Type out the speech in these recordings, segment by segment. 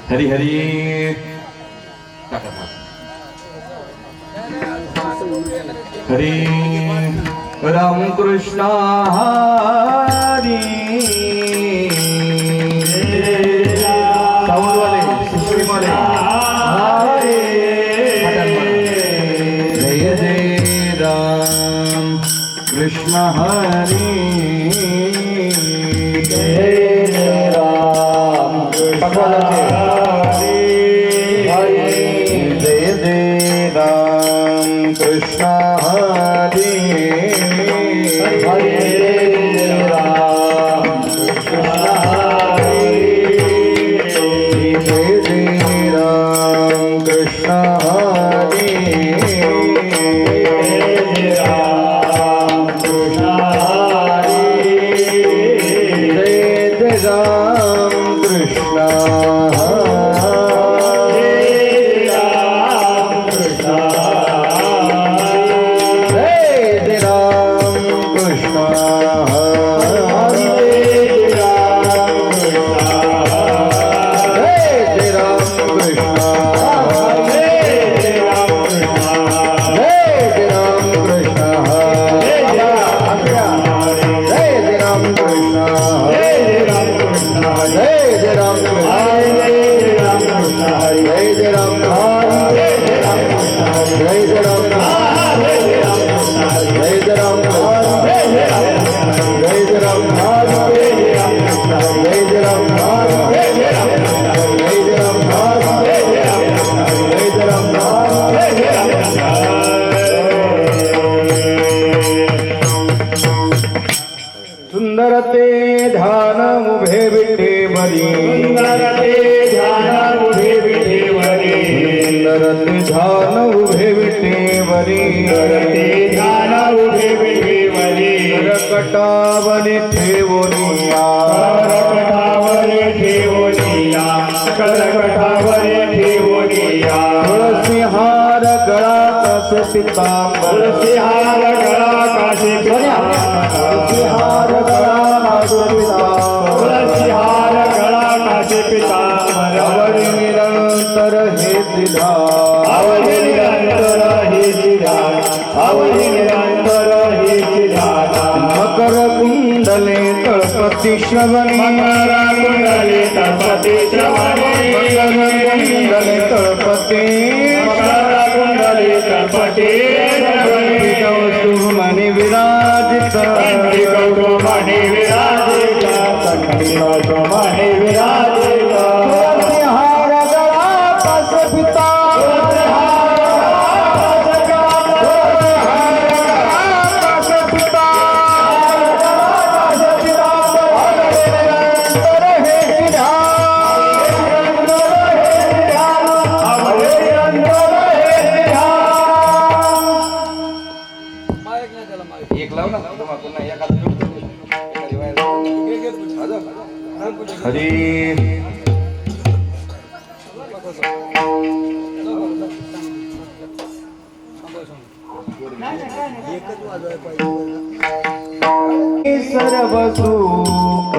Hari Hari Hari Ram Krishna Hari sound वाले system वाले जय जय राम कृष्ण हरी जय राम कृष्ण हरे हरे राम कृष्ण हरे हरे राम कृष्ण हरे राम कृष्ण हरे जय राम कृष्ण सुंदर ते ध्यान उभे विठेवरी सुंदर ते ध्यान उभे विठेवरी सुंदर ते ध्यान उभे विठेवरी ते ध्यान उभे विठेवरी करकटावरी ठेवोनिया करकटावरी ठेवोनिया करकटावरी ठेवोनिया तुळसीहार गळा कासे पितांबर तुळसीहार गळा कासे तुळसीहार गळा कासे पितांबर तुळसीहार गळा कासे पितांबर अवरी निरंतर हे सिद्धांत अवरी निरंतर हे सिद्धांत अवरी निरंतर हे सिद्धांत मकर कुंडले तळपती श्रवणी मकर कुंडले तळपती श्रवणी मकर कुंडले तळपती मकर कुंडले तळपती श्रवणी कौतुमणि विराजित कौतुमणि विराजित कौतुमणि विराजित तुळसीहार गळा कासे पितांबर हरी सर्व सुख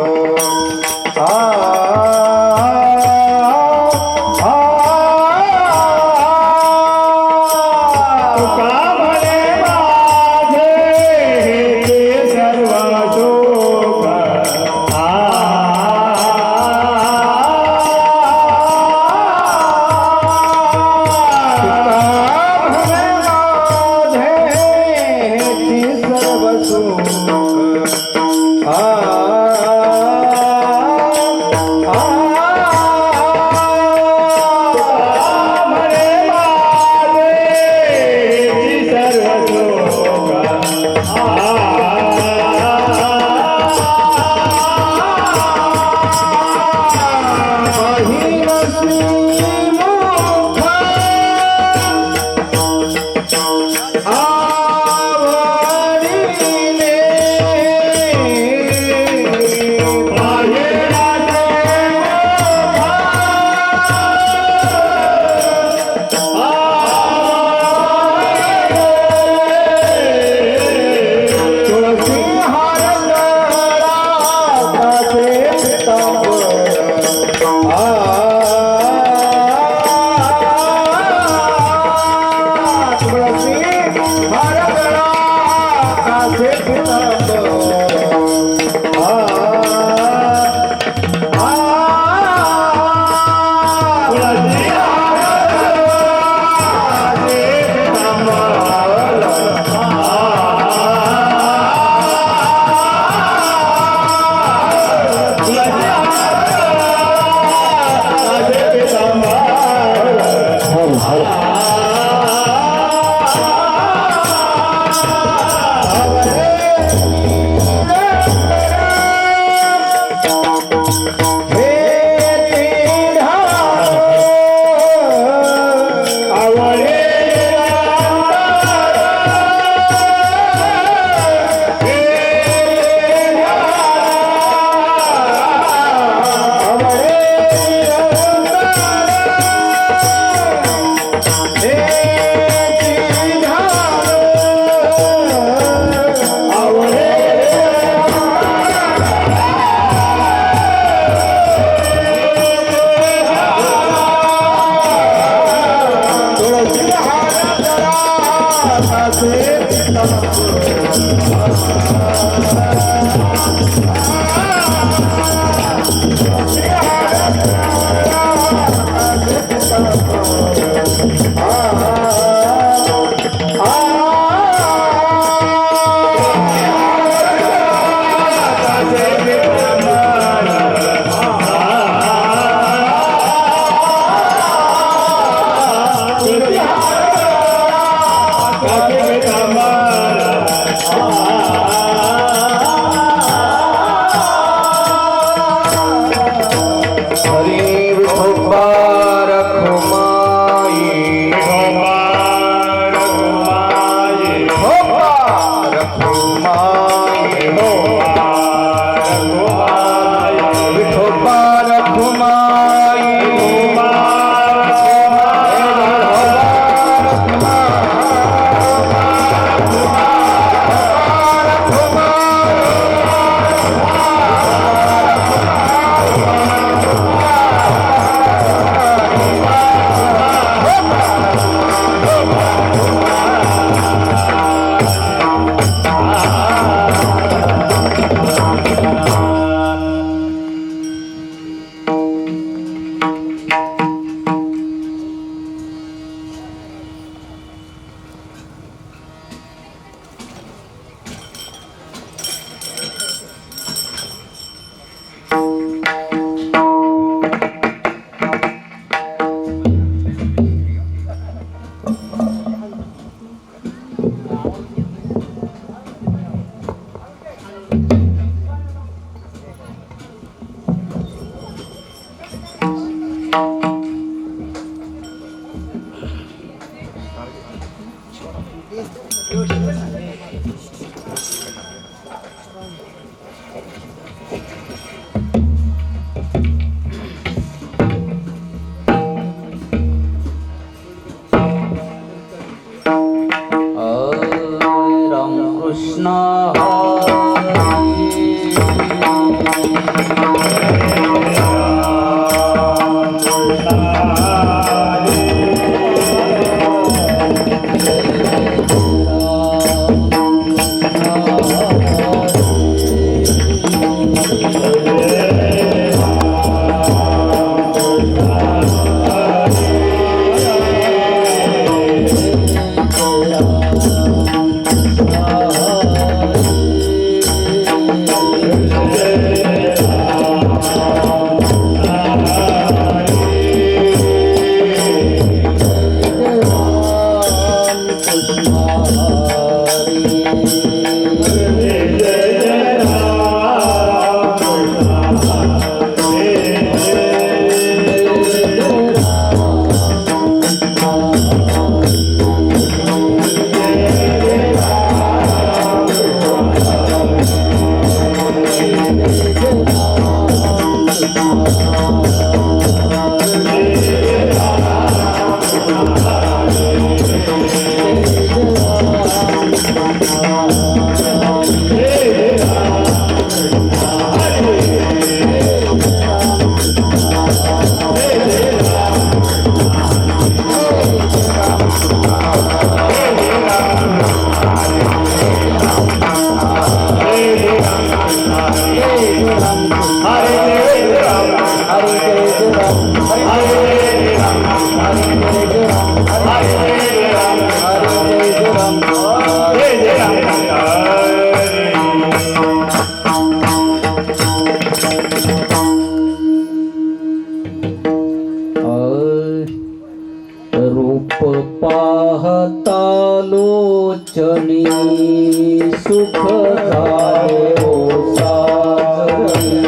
सुख झाले ओ सागरी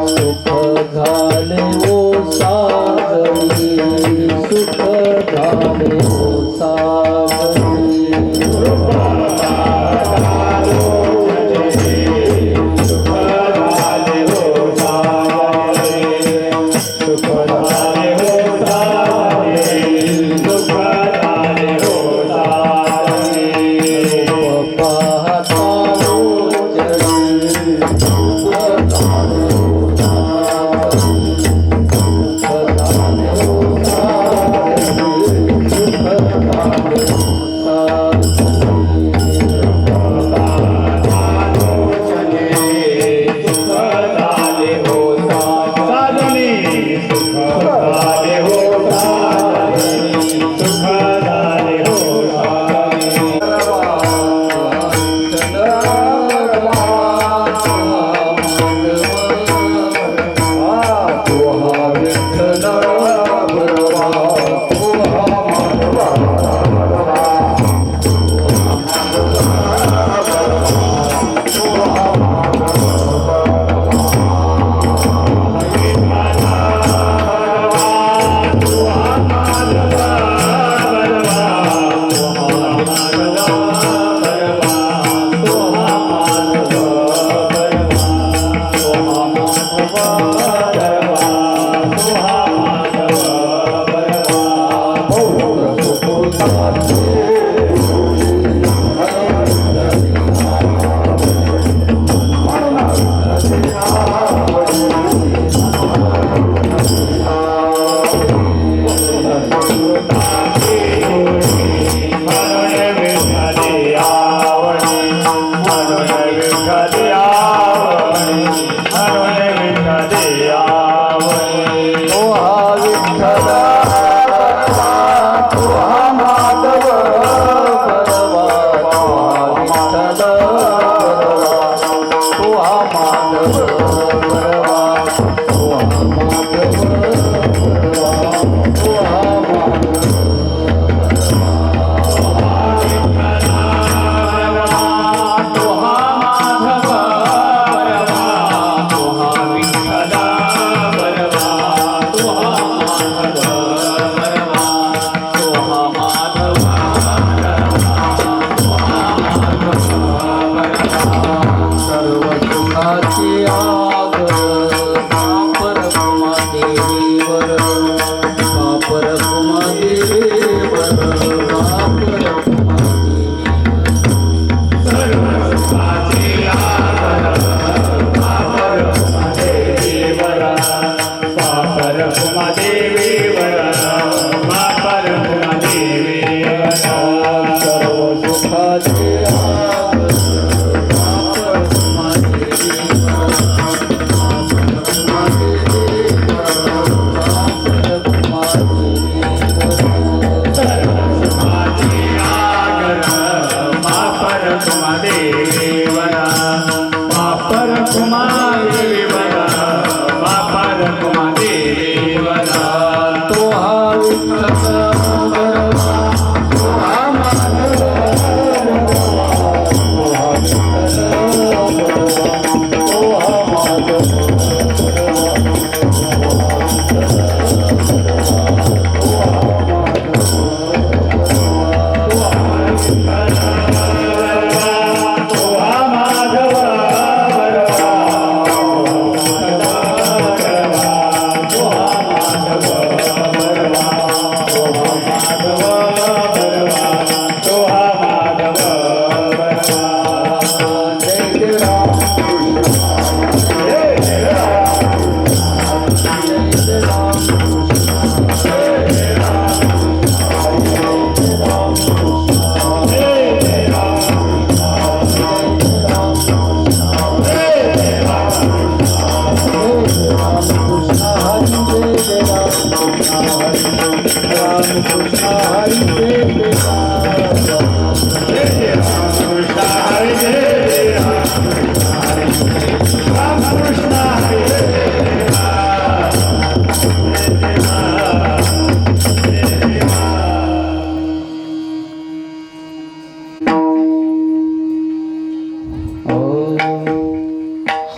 सुख झाले ओ सागरी सुख झाले ओ सागरी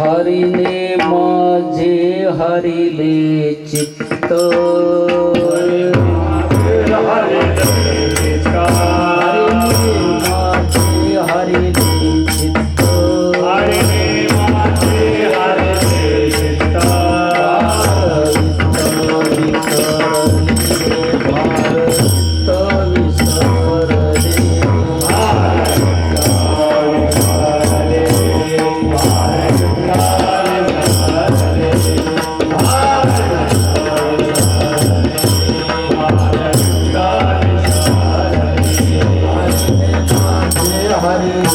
हरिने माझे हरिले चित्त हरिने माझे हरिले चित्त हरी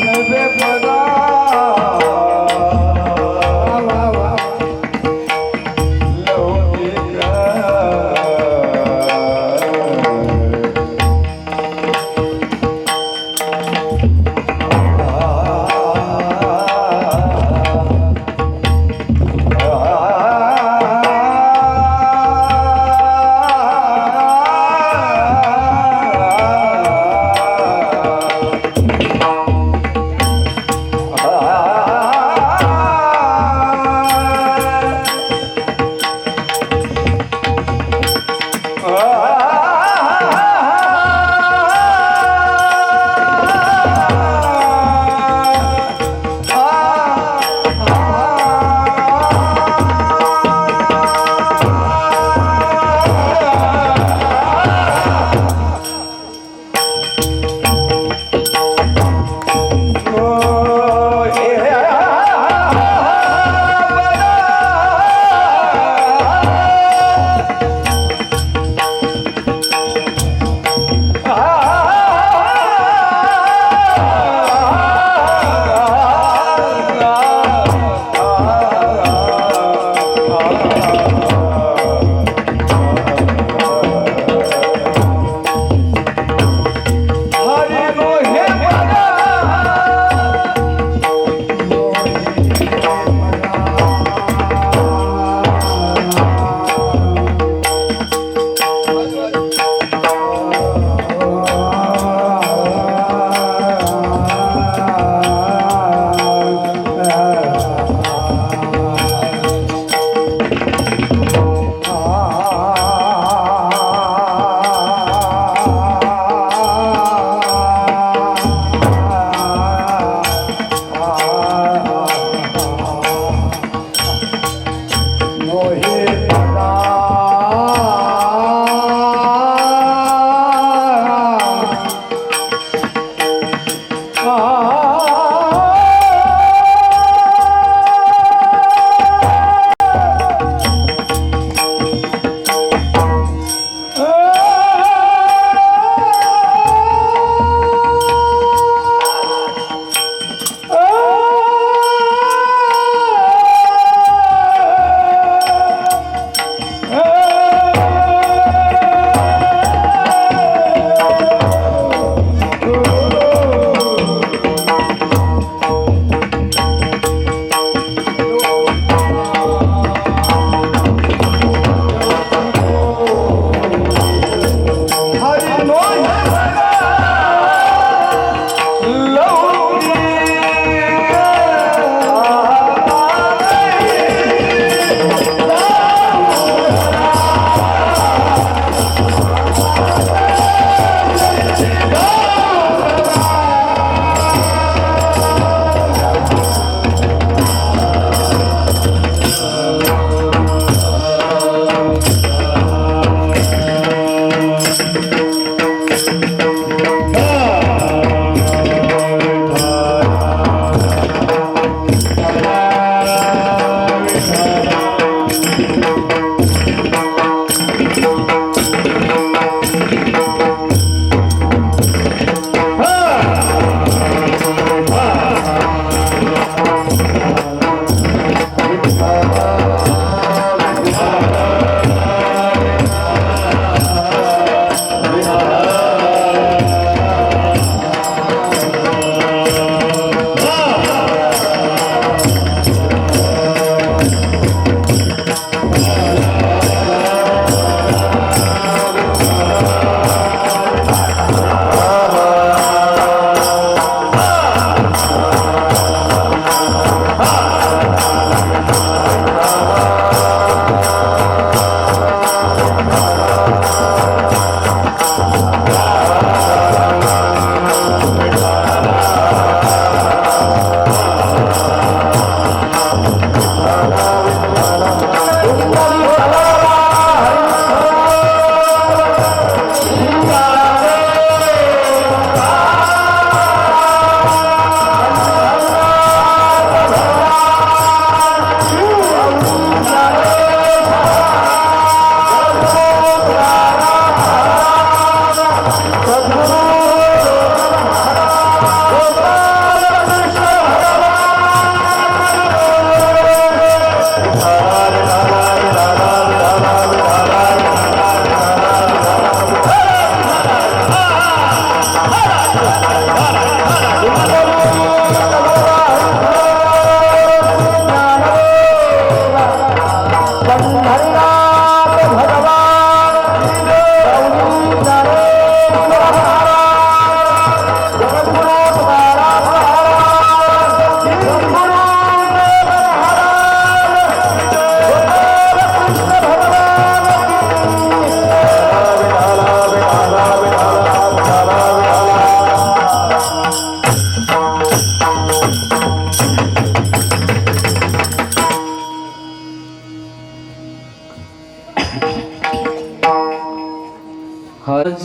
नवे पदा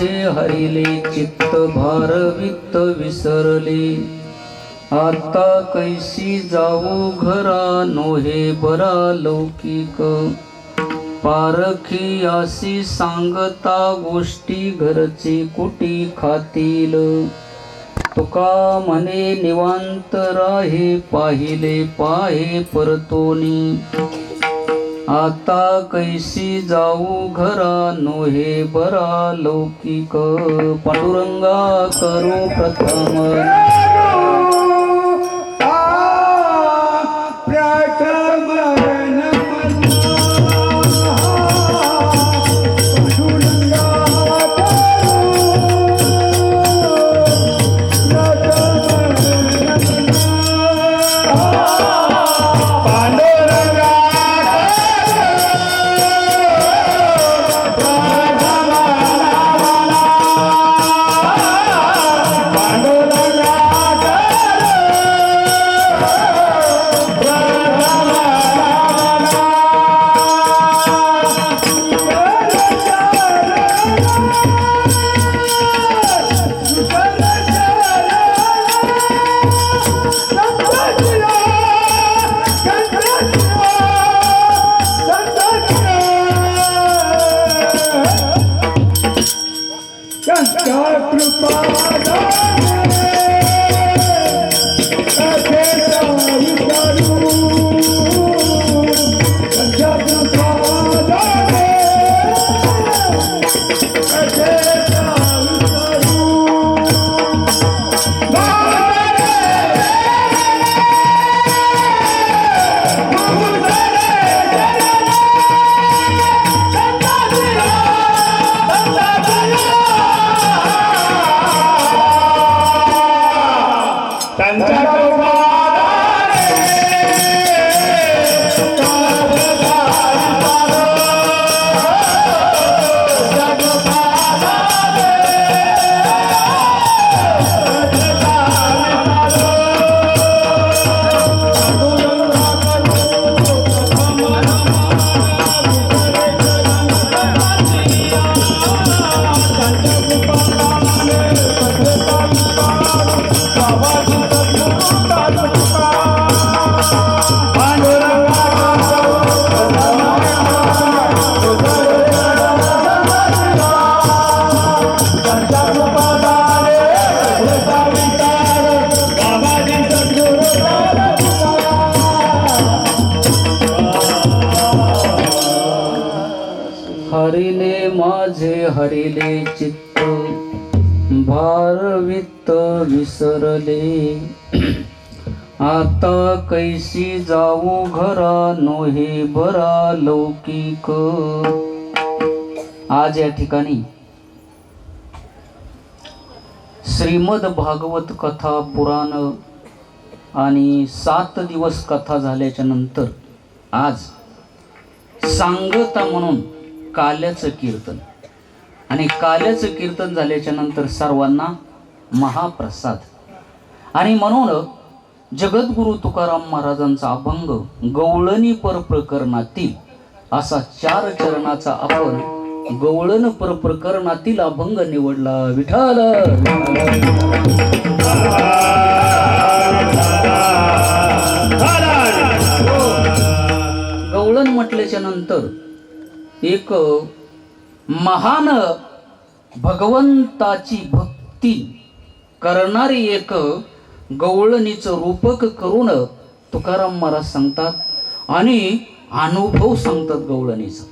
माझे हरिले चित्त भारवित विसरले आता कैसी जाऊ घरा नोहे बरा लौकिक पारखी अशी सांगता गोष्टी घरचे कुटी खातील तुका म्हणे निवांत राहे पाहिले पाहे परतोनी आता कैसी जाऊ घरा नोहे बरा लौकिक पांडुरंगा करू प्रथम हरिले माझे हरिले चित्त भारवित विसरले आता कैसी जाऊ घरा नोहे बरा लौकिक आज या ठिकाणी श्रीमद भागवत कथा पुराण आणि 7 दिवस कथा झाल्याच्या नंतर आज सांगता म्हणून काल्याचं कीर्तन आणि काल्याचं कीर्तन झाल्याच्या नंतर सर्वांना महाप्रसाद आणि म्हणून जगद्गुरु तुकाराम महाराजांचा अभंग गवळणी पर प्रकरणातील असा 4 चरणाचा आपण गवळण पर प्रकरणातील अभंग निवडला. विठ्ठल गवळण म्हटल्याच्या नंतर एक महान भगवंताची भक्ती करणारी एक गवळणीचं रूपक करून तुकाराम महाराज सांगतात आणि अनुभव सांगतात. गवळणीचा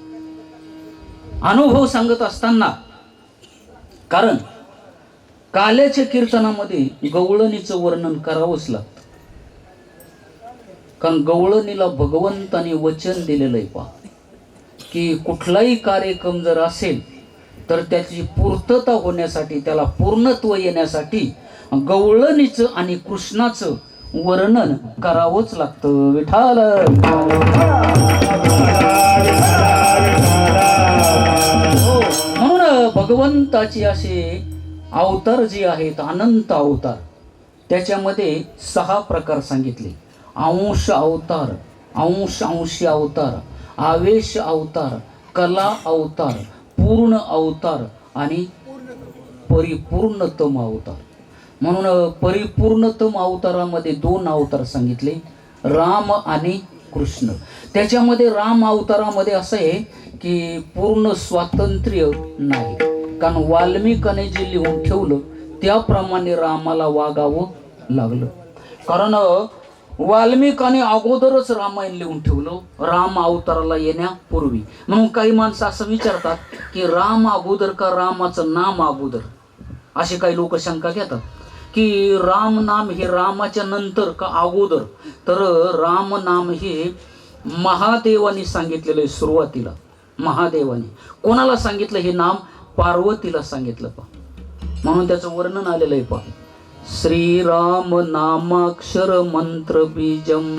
अनुभव सांगत असताना कारण काल्याच्या कीर्तनामध्ये गवळणीचं वर्णन करावंच लागतं कारण गवळणीला भगवंताने वचन दिलेलं आहे पहा की कुठलाही कार्यक्रम जर असेल तर त्याची पूर्तता होण्यासाठी त्याला पूर्णत्व येण्यासाठी गवळणीचं आणि कृष्णाचं वर्णन करावंच लागतं. विठ्ठल म्हणून भगवंताची असे अवतार जे आहेत अनंत अवतार त्याच्यामध्ये 6 प्रकार सांगितले. अंश अवतार, अंशी अवतार, आवेश अवतार, कला अवतार, पूर्ण अवतार आणि परिपूर्णतम अवतार. म्हणून परिपूर्णतम अवतारामध्ये 2 अवतार सांगितले, राम आणि कृष्ण. त्याच्यामध्ये राम अवतारामध्ये असं आहे की पूर्ण स्वातंत्र्य नाही, कारण वाल्मिकाने जे लिहून ठेवलं त्याप्रमाणे रामाला वागावं लागलं. कारण वाल्मिकाने अगोदरच रामायण लिहून ठेवलं राम अवताराला येण्यापूर्वी. म्हणून काही माणसं असं विचारतात की राम अगोदर का रामाचं नाम अगोदर, असे काही लोक शंका घेतात की राम नाम हे रामाच्या नंतर का अगोदर. तर राम नाम हे महादेवाने सांगितलेलं आहे सुरुवातीला. महादेवाने कोणाला सांगितलं हे नाम? पार्वतीला सांगितलं. म्हणून त्याचं वर्णन आलेलं आहे. पहा, श्रीराम नामाक्षर मंत्र बीजम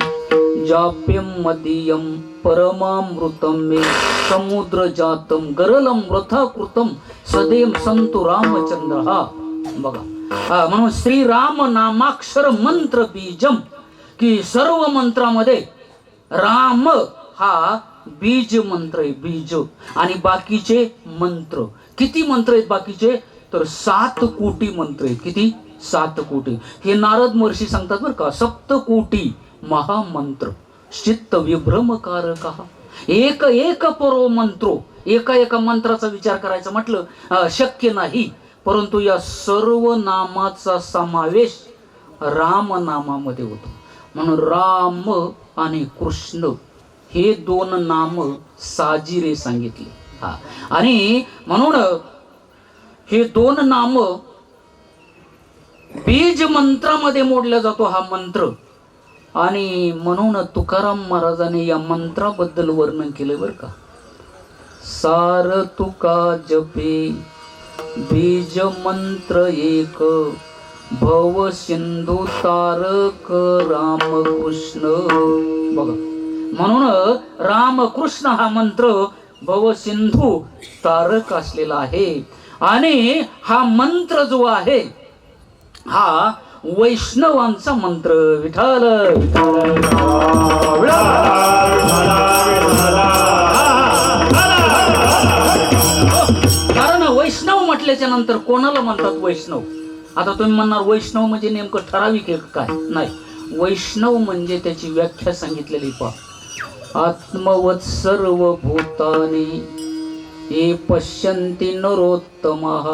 जाप्यम मदीयम परमामृतम मे समुद्र जातम गरलम वृथा कृतम सदैव संतु रामचंद्र. बघा, म्हणून श्रीराम नामाक्षर मंत्र बीजम, की सर्व मंत्रामध्ये राम हा बीज मंत्र आहे, बीज. आणि बाकीचे मंत्र किती मंत्र आहेत बाकीचे? तर 7 कोटी मंत्र आहेत. किती? 7 कोटी. हे नारद महर्षी सांगतात बरं का, 7 कोटी महामंत्र चित्त विभ्रमकारक. एक एक परो मंत्रो, एका एका मंत्राचा विचार करायचा म्हटलं शक्य नाही, परंतु या सर्व नामाचा समावेश राम नामामध्ये होतो. म्हणून राम आणि कृष्ण हे 2 नाम साजिरे सांगितले. आणि म्हणून हे 2 नाम बीज मंत्रामध्ये मोडला जातो हा मंत्र. आणि म्हणून तुकाराम महाराजांनी या मंत्राबद्दल वर्णन केलं बरं का. सार तुका जपे बीज मंत्र एक भव सिंधू तारक राम कृष्ण. बघा, म्हणून राम कृष्ण हा मंत्र भव सिंधू तारक असलेला आहे. आणि हा मंत्र जो आहे हा वैष्णवांचा मंत्र. विठ्ठल कारण वैष्णव म्हटल्याच्या नंतर कोणाला म्हणतात वैष्णव? आता तुम्ही म्हणणार वैष्णव म्हणजे नेमकं ठराविक एक काय? नाही, वैष्णव म्हणजे त्याची व्याख्या सांगितलेली. पहा, आत्मवत् सर्व भूतानि ये पश्यन्ति नरोत्तमः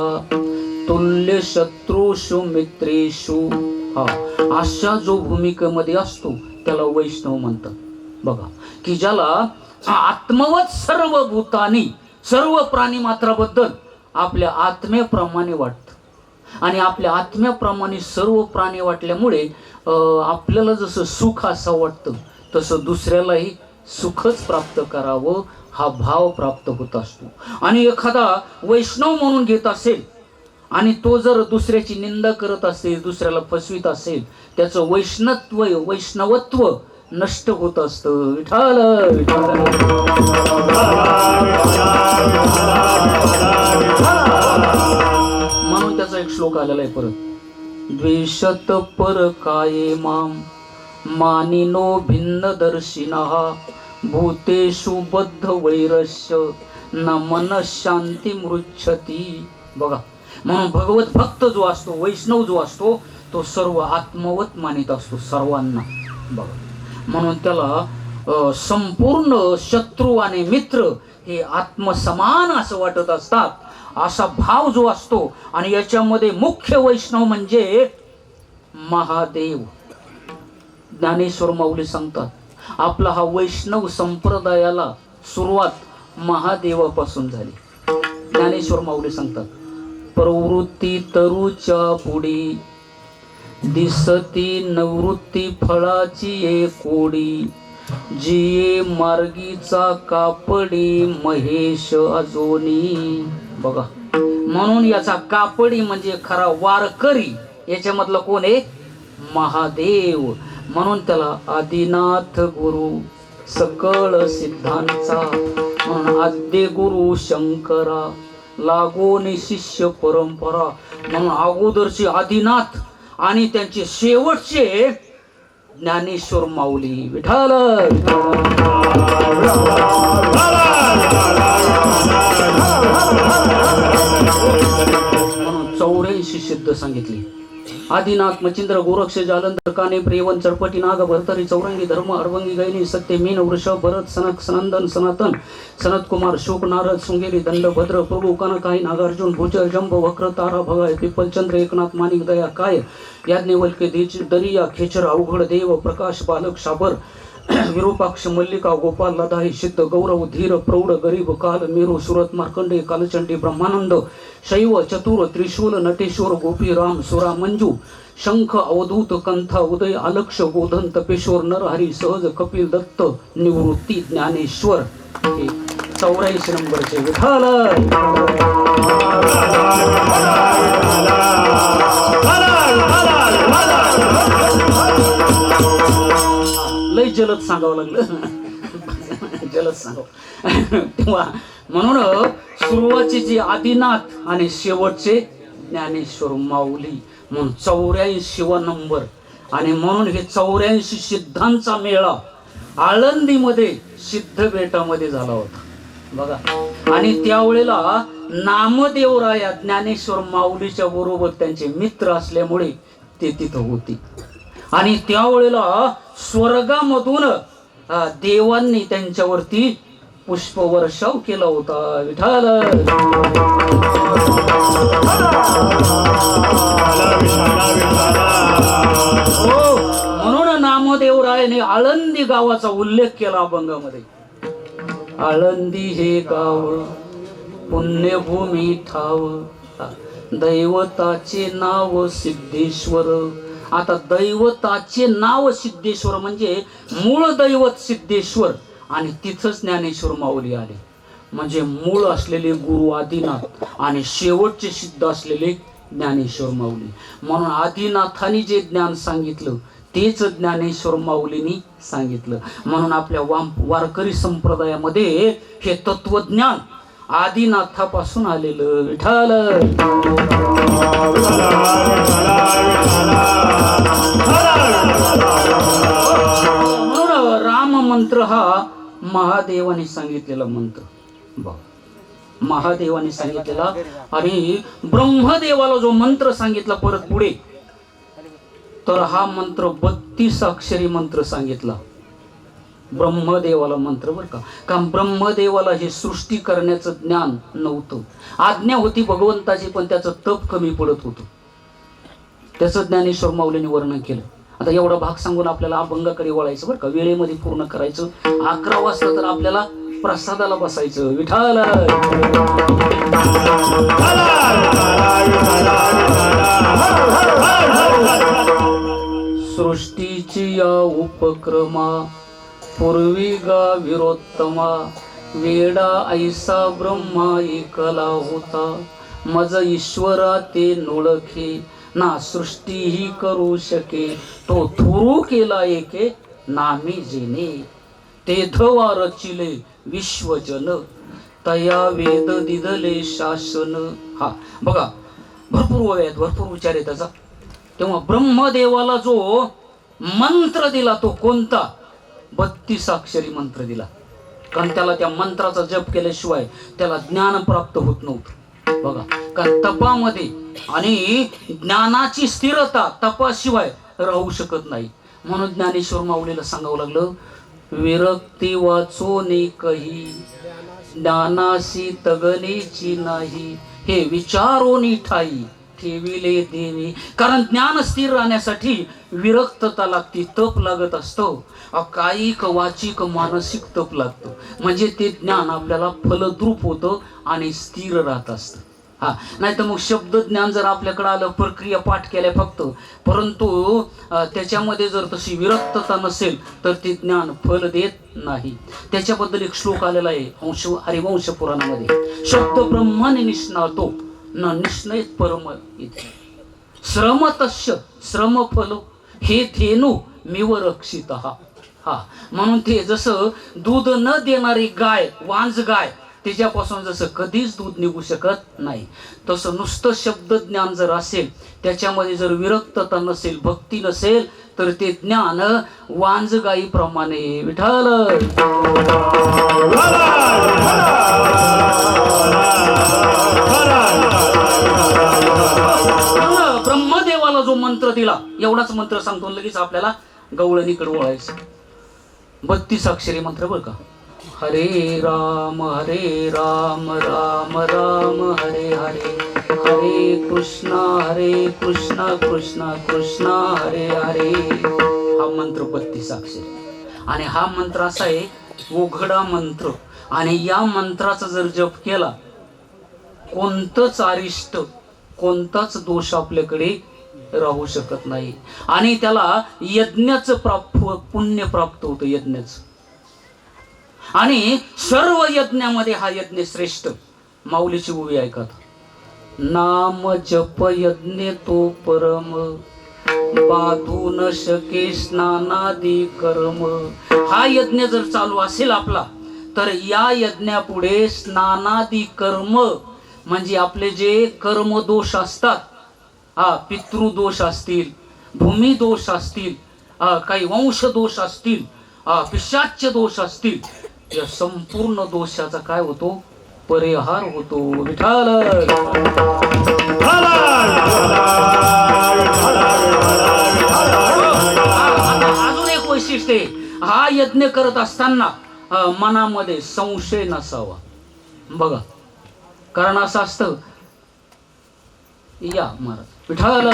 तुल्य शत्रुषु मित्रेषु. अशा जो भूमिकेमध्ये असतो त्याला वैष्णव म्हणतात. बघा, की ज्याला आत्मवत सर्व भूतानी, सर्व प्राणी मात्राबद्दल आपल्या आत्म्याप्रमाणे वाटतं. आणि आपल्या आत्म्याप्रमाणे सर्व प्राणी वाटल्यामुळे आपल्याला जसं सुख असं वाटतं तसं दुसऱ्यालाही सुखच प्राप्त करावं हा भाव प्राप्त होत असतो. आणि एखादा वैष्णव म्हणून घेत असेल आणि तो जर दुसऱ्याची निंदा करत असेल, दुसऱ्याला फसवीत असेल, त्याचं वैष्णवत्व नष्ट होत असतं. विठ्ठल म्हणून त्याचा एक श्लोक आलेला आहे परत. द्वेषत पर काये माम मानिनो भिन्न दर्शिनः भूतेषु बद्ध वैरस्य न मन शांती मृच्छती. बघा, म्हणून भगवत भक्त जो असतो, वैष्णव जो असतो, तो सर्व आत्मवत मानित असतो सर्वांना. बघा, म्हणून त्याला संपूर्ण शत्रू आणि मित्र हे आत्मसमान असं वाटत असतात, असा भाव जो असतो. आणि याच्यामध्ये मुख्य वैष्णव म्हणजे महादेव. ज्ञानेश्वर माऊली सांगतात, आपला हा वैष्णव संप्रदायाला सुरुवात महादेवापासून झाली. ज्ञानेश्वर माऊली सांगतात, प्रवृत्ती तरुच्या पुढी दिसती निवृत्ती फळाची कोडी जिये मार्गीचा कापडी महेश अजोनी. बघा, म्हणून याचा कापडी म्हणजे खरा वारकरी, याच्यामधला कोण आहे? महादेव. म्हणून त्याला आदिनाथ गुरु सकळ सिद्धांचा, म्हणून आद्य गुरु शंकरा लागोनी शिष्य परंपरा. म्हणून अगोदरचे आदिनाथ आणि त्यांचे शेवटचे ज्ञानेश्वर माऊली. विठ्ठल म्हणून 84 सिद्ध सांगितली. आदिनाथ मचिंद्र गोरक्ष जालंधर काने प्रियवन चरपटी नाग भरतरी चौरंगी धर्म अडवंगी गैनी सत्य मीन वृषभ भरत सनक सनंदन सनातन सनत कुमार शोक नारद शृंगेरी दंड भद्र प्रभू कनकाई नागार्जुन भूचर जंब वक्र तारा भगाय पिपल चंद्र एकनाथ माणिक दया काय याज्ञवल्के दरिया खेचर अवघड देव प्रकाश बालक शाबर विरूपाक्ष मल्लिका गोपाल लदाई सिद्ध गौरव धीर प्रौढ गरीब काल मेरू सुरत मार्कंडे कालचंडी ब्रह्मानंद शैव चतुर त्रिशूल नटेश्वर गोपी राम सुरा मंजू शंख अवधूत कंथा उदय आलक्ष गोधन तपेश्वर नरहरी सहज कपिल दत्त निवृत्ती ज्ञानेश्वर. 84 नंबरचे विठाल. लय जलद सांगावं लागलं. जलद सांगावं तेव्हा म्हणून सुरुवातीचे जे आदिनाथ आणि शेवटचे ज्ञानेश्वर माऊली म्हणून 84 नंबर. आणि म्हणून हे 84 सिद्धांचा मेळा आळंदीमध्ये सिद्ध बेटामध्ये झाला होता बघा. आणि त्यावेळेला नामदेवराया ज्ञानेश्वर माऊलीच्या बरोबर त्यांचे मित्र असल्यामुळे ते तिथं होते. आणि त्यावेळेला स्वर्गामधून देवांनी त्यांच्यावरती पुष्पवर्षाव केला होता. विठाल. हो, म्हणून नामदेवरायाने आळंदी गावाचा उल्लेख केला अभंगामध्ये. आळंदी हे गाव पुण्यभूमी ठाव दैवताचे नाव सिद्धेश्वर. आता दैवताचे नाव सिद्धेश्वर म्हणजे मूळ दैवत सिद्धेश्वर आणि तिथंच ज्ञानेश्वर माऊली आले. म्हणजे मूळ असलेले गुरु आदिनाथ आणि शेवटचे सिद्ध असलेले ज्ञानेश्वर माऊली. म्हणून आदिनाथांनी जे ज्ञान सांगितलं तेच ज्ञानेश्वर माऊलींनी सांगितलं. म्हणून आपल्या वारकरी संप्रदायामध्ये हे तत्वज्ञान आदिनाथापासून आलेलं. विठाल. म्हणून राम मंत्र हा महादेवाने सांगितलेला मंत्र. महादेवाने सांगितलेला. आणि ब्रह्मदेवाला जो मंत्र सांगितला परत पुढे तर हा मंत्र 32 अक्षरी मंत्र सांगितला ब्रह्मदेवाला मंत्र. बरं का. कारण ब्रह्मदेवाला हे सृष्टी करण्याचं ज्ञान नव्हतं. आज्ञा होती भगवंताची पण त्याचं तप कमी पडत होतं. त्याचं ज्ञानेश्वर माऊलीने वर्णन केलं. आता एवढा भाग सांगून आपल्याला अभंगाकडे वळायचं बरं का. वेळेमध्ये पूर्ण करायचं. 11 वाजता तर आपल्याला प्रसादाला बसायचं. विठाल. सृष्टीची या उपक्रमा पूर्वी गा विरोत्तमा वेडा ऐसा ब्रह्मा एकला होता मज ईश्वरा ते नोळखे ना सृष्टी ही करू शके तो थुरू केला एके नामी जेने ते धवा रचिले विश्वजन तया वेद दिदले शासन. हा बघा भरपूर ओव्या आहेत, भरपूर विचार आहे त्याचा. तेव्हा ब्रह्मदेवाला जो मंत्र दिला तो कोणता 32 अक्षरी मंत्र दिला. कारण त्याला त्या मंत्राचा जप केल्याशिवाय त्याला ज्ञान प्राप्त होत नव्हतं बघा. कारण तपामध्ये आणि ज्ञानाची स्थिरता तपाशिवाय राहू शकत नाही. म्हणून ज्ञानेश्वर माऊलीला सांगावं लागलं विरक्ती वाचोने कही ज्ञानासी तगनेची नाही हे विचारोनी ठाई ठेविले देवी. कारण ज्ञान स्थिर राहण्यासाठी विरक्तता लागते, तप लागत असतो. कायिक वाचिक मानसिक तप लागतो. म्हणजे ते ज्ञान आपल्याला फलद्रूप होतं आणि स्थिर राहत असतं. हा नाही तर मग शब्द ज्ञान जर आपल्याकडे आलं प्रक्रिया पाठ केल्या फक्त परंतु त्याच्यामध्ये जर तशी विरक्तता नसेल तर ते ज्ञान फल देत नाही. त्याच्याबद्दल एक श्लोक आलेला आहे हरिवंश पुराणामध्ये. शब्द ब्रह्माने निष्णातो न निष्णयत परम इथे श्रमतस्य श्रमफल हे धेनु मिव रक्षित. हा म्हणून ते जसं दूध न देणारी गाय वांज गाय त्याच्यापासून जसं कधीच दूध निघू शकत नाही तसं नुसतं शब्द ज्ञान जर असेल त्याच्यामध्ये जर विरक्तता नसेल भक्ती नसेल तर ते ज्ञान वांजगाईप्रमाणे विठ्ठल. ब्रह्मदेवाला जो मंत्र दिला एवढाच मंत्र सांगतो लगेच आपल्याला गवळणीकडे वळायचं. 32 अक्षरी मंत्र बरं का. हरे राम राम राम हरे हरे, हरे कृष्णा कृष्णा कृष्णा हरे हरे. हा मंत्र 32 अक्षरी. आणि हा मंत्र असा आहे उघडा मंत्र. आणि या मंत्राचा जर जप केला कोणतंच अरिष्ट कोणताच दोष आपल्याकडे राहू शकत नाही. आणि त्याला यज्ञाचं पुण्य प्राप्त होतं यज्ञाचं. आणि सर्व यज्ञामध्ये हा यज्ञ श्रेष्ठ. माऊलीची ओवी ऐकत. नाम जप यज्ञ तो परम, बाधू न शके स्नानादी कर्म. हा यज्ञ जर चालू असेल आपला तर या यज्ञापुढे स्नानादी कर्म म्हणजे आपले जे कर्म दोष असतात, पितृदोष असतील, भूमी दोष असतील, काही वंश दोष असतील, पिशाच्य दोष असतील, या संपूर्ण दोषाचा काय होतो परिहार होतो. विठ्ठल. अजून एक वैशिष्ट्य आहे, हा यज्ञ करत असताना मनामध्ये संशय नसावा. बघा कारण असं असतं या महाराज विठ्ठल.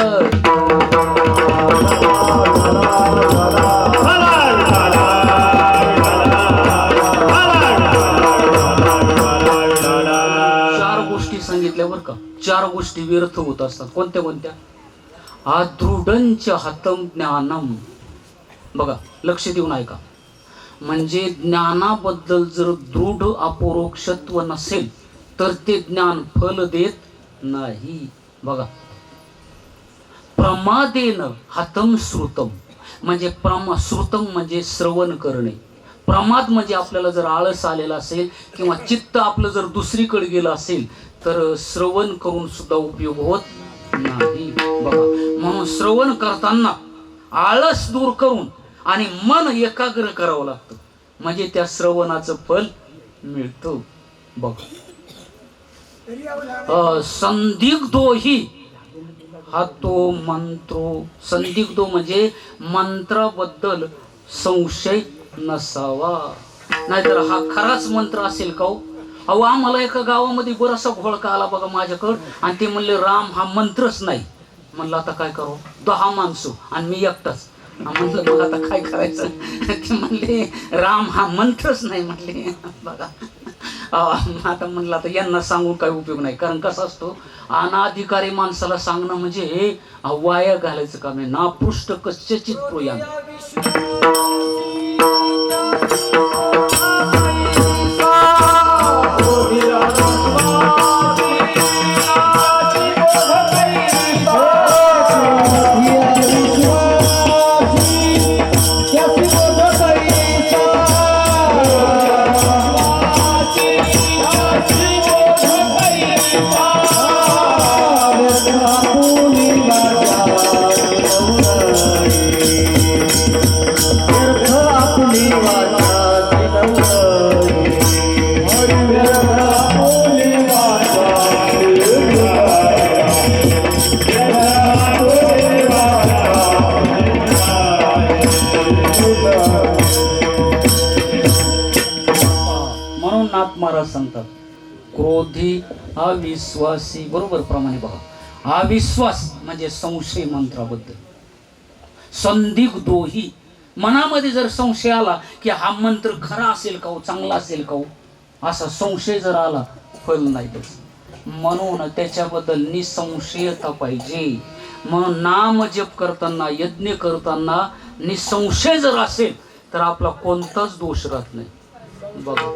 सांगितल्यावर का 4 गोष्टी व्यर्थ होत असतात. कोणत्या कोणत्या? आदृढंच हतम ज्ञानम. बघा लक्ष देऊन ऐका. म्हणजे ज्ञानाबद्दल जर दृढ अपरोक्षत्व नसेल तर ते ज्ञान फल देत नाही. बघा प्रमादेन हतम श्रुतम म्हणजे श्रुतम म्हणजे श्रवण करणे. प्रमाद म्हणजे आपल्याला जर आळस आलेला असेल किंवा चित्त आपलं जर दुसरीकडे गेलं असेल तर श्रवण करून सुद्धा उपयोग होत नाही. बघा म्हणून श्रवण करताना आळस दूर करून आणि मन एकाग्र करावं लागतं म्हणजे त्या श्रवणाचं फल मिळतं. बघा संदिग्धोही हा तो मंत्रो. संदिग्धो म्हणजे मंत्राबद्दल संशय नसावा. नाहीतर हा खराच मंत्र असेल का हो. अहो आम्हाला एका गावामध्ये बराचसा घोळका आला बघा माझ्याकडं आणि ते म्हणले राम हा मंत्रच नाही. म्हणलं आता काय करू, 10 माणसं आणि मी एकटाच. म्हणलं बघा आता काय करायचं. ते म्हणले राम हा मंत्रच नाही म्हणले. बघा आता म्हणलं आता यांना सांगून काय उपयोग नाही. कारण कसा असतो अनाधिकारी माणसाला सांगणं म्हणजे हे वाया घालायचं काम आहे. नापृष्ट कश्चित प्रोयान. महाराज सांगतात क्रोधी अविश्वासी. बरोबर प्रमाणे बघा अविश्वास म्हणजे संशय मंत्राबद्दल. संदिग्धोही मनामध्ये जर संशय आला की हा मंत्र खरा असेल का हो, चांगला असेल का हो, असा संशय जर आला फल नाही त्याच. म्हणून त्याच्याबद्दल निसंशयता पाहिजे. मग नाम जप करताना यज्ञ करताना निसंशय जर असेल तर आपला कोणताच दोष राहत नाही. बघा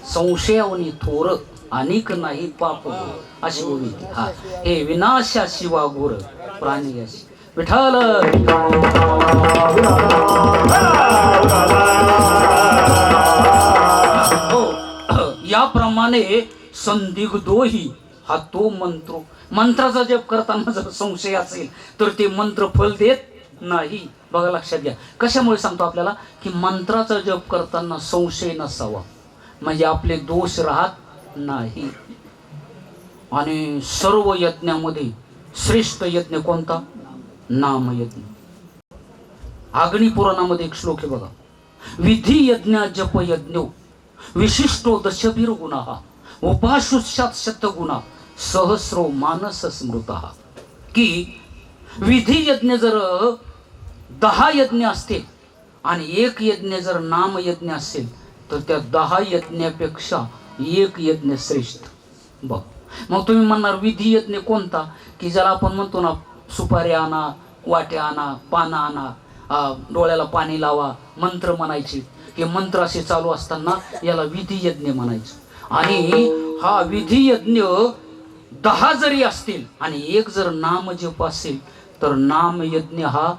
संशयावनी थोर अनेक नाही पाप अशी ओवी. हे विनाशा शिवा गोर प्राणियाशी. विठ्ठल. याप्रमाणे संदिग्धोही हा तो मंत्र. मंत्राचा जप करताना जर संशय असेल तर ते मंत्र फल देत नाही. बघा लक्षात घ्या. कशामुळे सांगतो आपल्याला की मंत्राचा जप करताना संशय नसावा, म्हणजे आपले दोष राहत नाही. आणि सर्व यज्ञामध्ये श्रेष्ठ यज्ञ कोणता? नामयज्ञ. अग्नी पुराणामध्ये एक श्लोक आहे बघा. विधी यज्ञ जप यज्ञो विशिष्टो दशभिर गुणा उपाशुष्यात शतगुणा सहस्रो मानस स्मृता. की विधी यज्ञ जर 10 यज्ञ असतील आणि एक यज्ञ जर नाम यज्ञ असेल तर त्या 10 यज्ञापेक्षा एक यज्ञ श्रेष्ठ. बघ, मग तुम्ही म्हणणार विधी यज्ञ कोणता? की ज्याला आपण म्हणतो ना, सुपारी आणा, वाट्या आणा, पानं आणा, डोळ्याला पाणी लावा, मंत्र म्हणायचे. हे मंत्र असे चालू असताना याला विधी यज्ञ म्हणायचं. आणि हा विधी यज्ञ 10 जरी असतील आणि एक जर नाम जप असेल तर नाम यज्ञ हा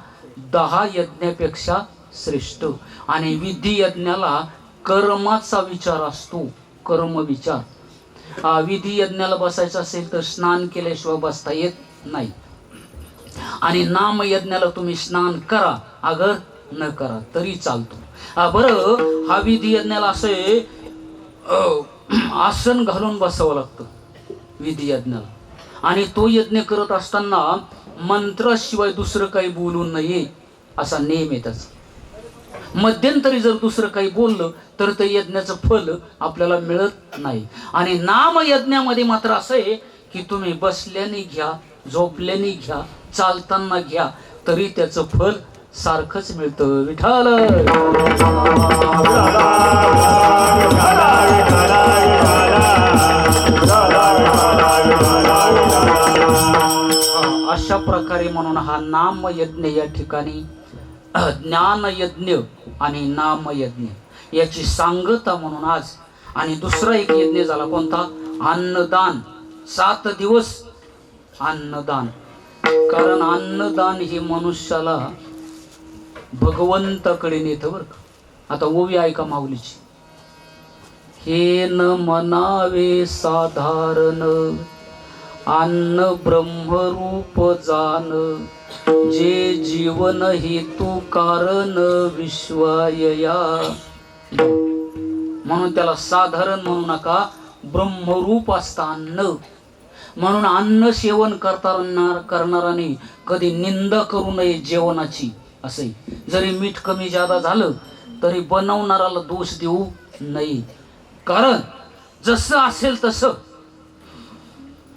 10 यज्ञापेक्षा श्रेष्ठ. आणि विधी यज्ञाला कर्माचा विचार असतो, कर्म विचार. विधी यज्ञाला बसायचं असेल तर स्नान केल्याशिवाय बसता येत नाही. आणि नाम यज्ञाला तुम्ही स्नान करा अगर न करा तरी चालतो. बरं, हा विधी यज्ञाला असे आसन घालून बसावं लागतं विधी यज्ञाला. आणि तो यज्ञ करत असताना मंत्राशिवाय दुसरं काही बोलू नये असा नेम आहे त्याचा. मध्यंतरी जर दुसरं काही बोललं तर ते यज्ञाचं फल आपल्याला मिळत नाही. आणि नाम यज्ञामध्ये मात्र असं आहे की तुम्ही बसल्याने घ्या, झोपल्याने घ्या, चालताना घ्या तरी त्याचं फल सारखंच मिळतं. विठाल अशा प्रकारे म्हणून हा नाम यज्ञ या ठिकाणी ज्ञान यज्ञ आणि नाम यज्ञ याची सांगता म्हणून आज. आणि दुसरा एक यज्ञ झाला कोणता? अन्नदान. 7 दिवस अन्नदान. कारण अन्नदान हे मनुष्याला भगवंताकडे नेतं बरं का. आता ओवी ऐका माऊलीची. हे न म्हणावे साधारण अन्न ब्रह्मरूप जान जे जीवन हेतू कारण विश्वायया. म्हणून त्याला साधारण म्हणू नका, ब्रह्मरूप असतं अन्न. म्हणून अन्न सेवन करणाराने कधी निंदा करू नये जेवणाची. असे जरी मीठ कमी जादा झालं तरी बनवणाराला दोष देऊ नये. कारण जसं असेल तसं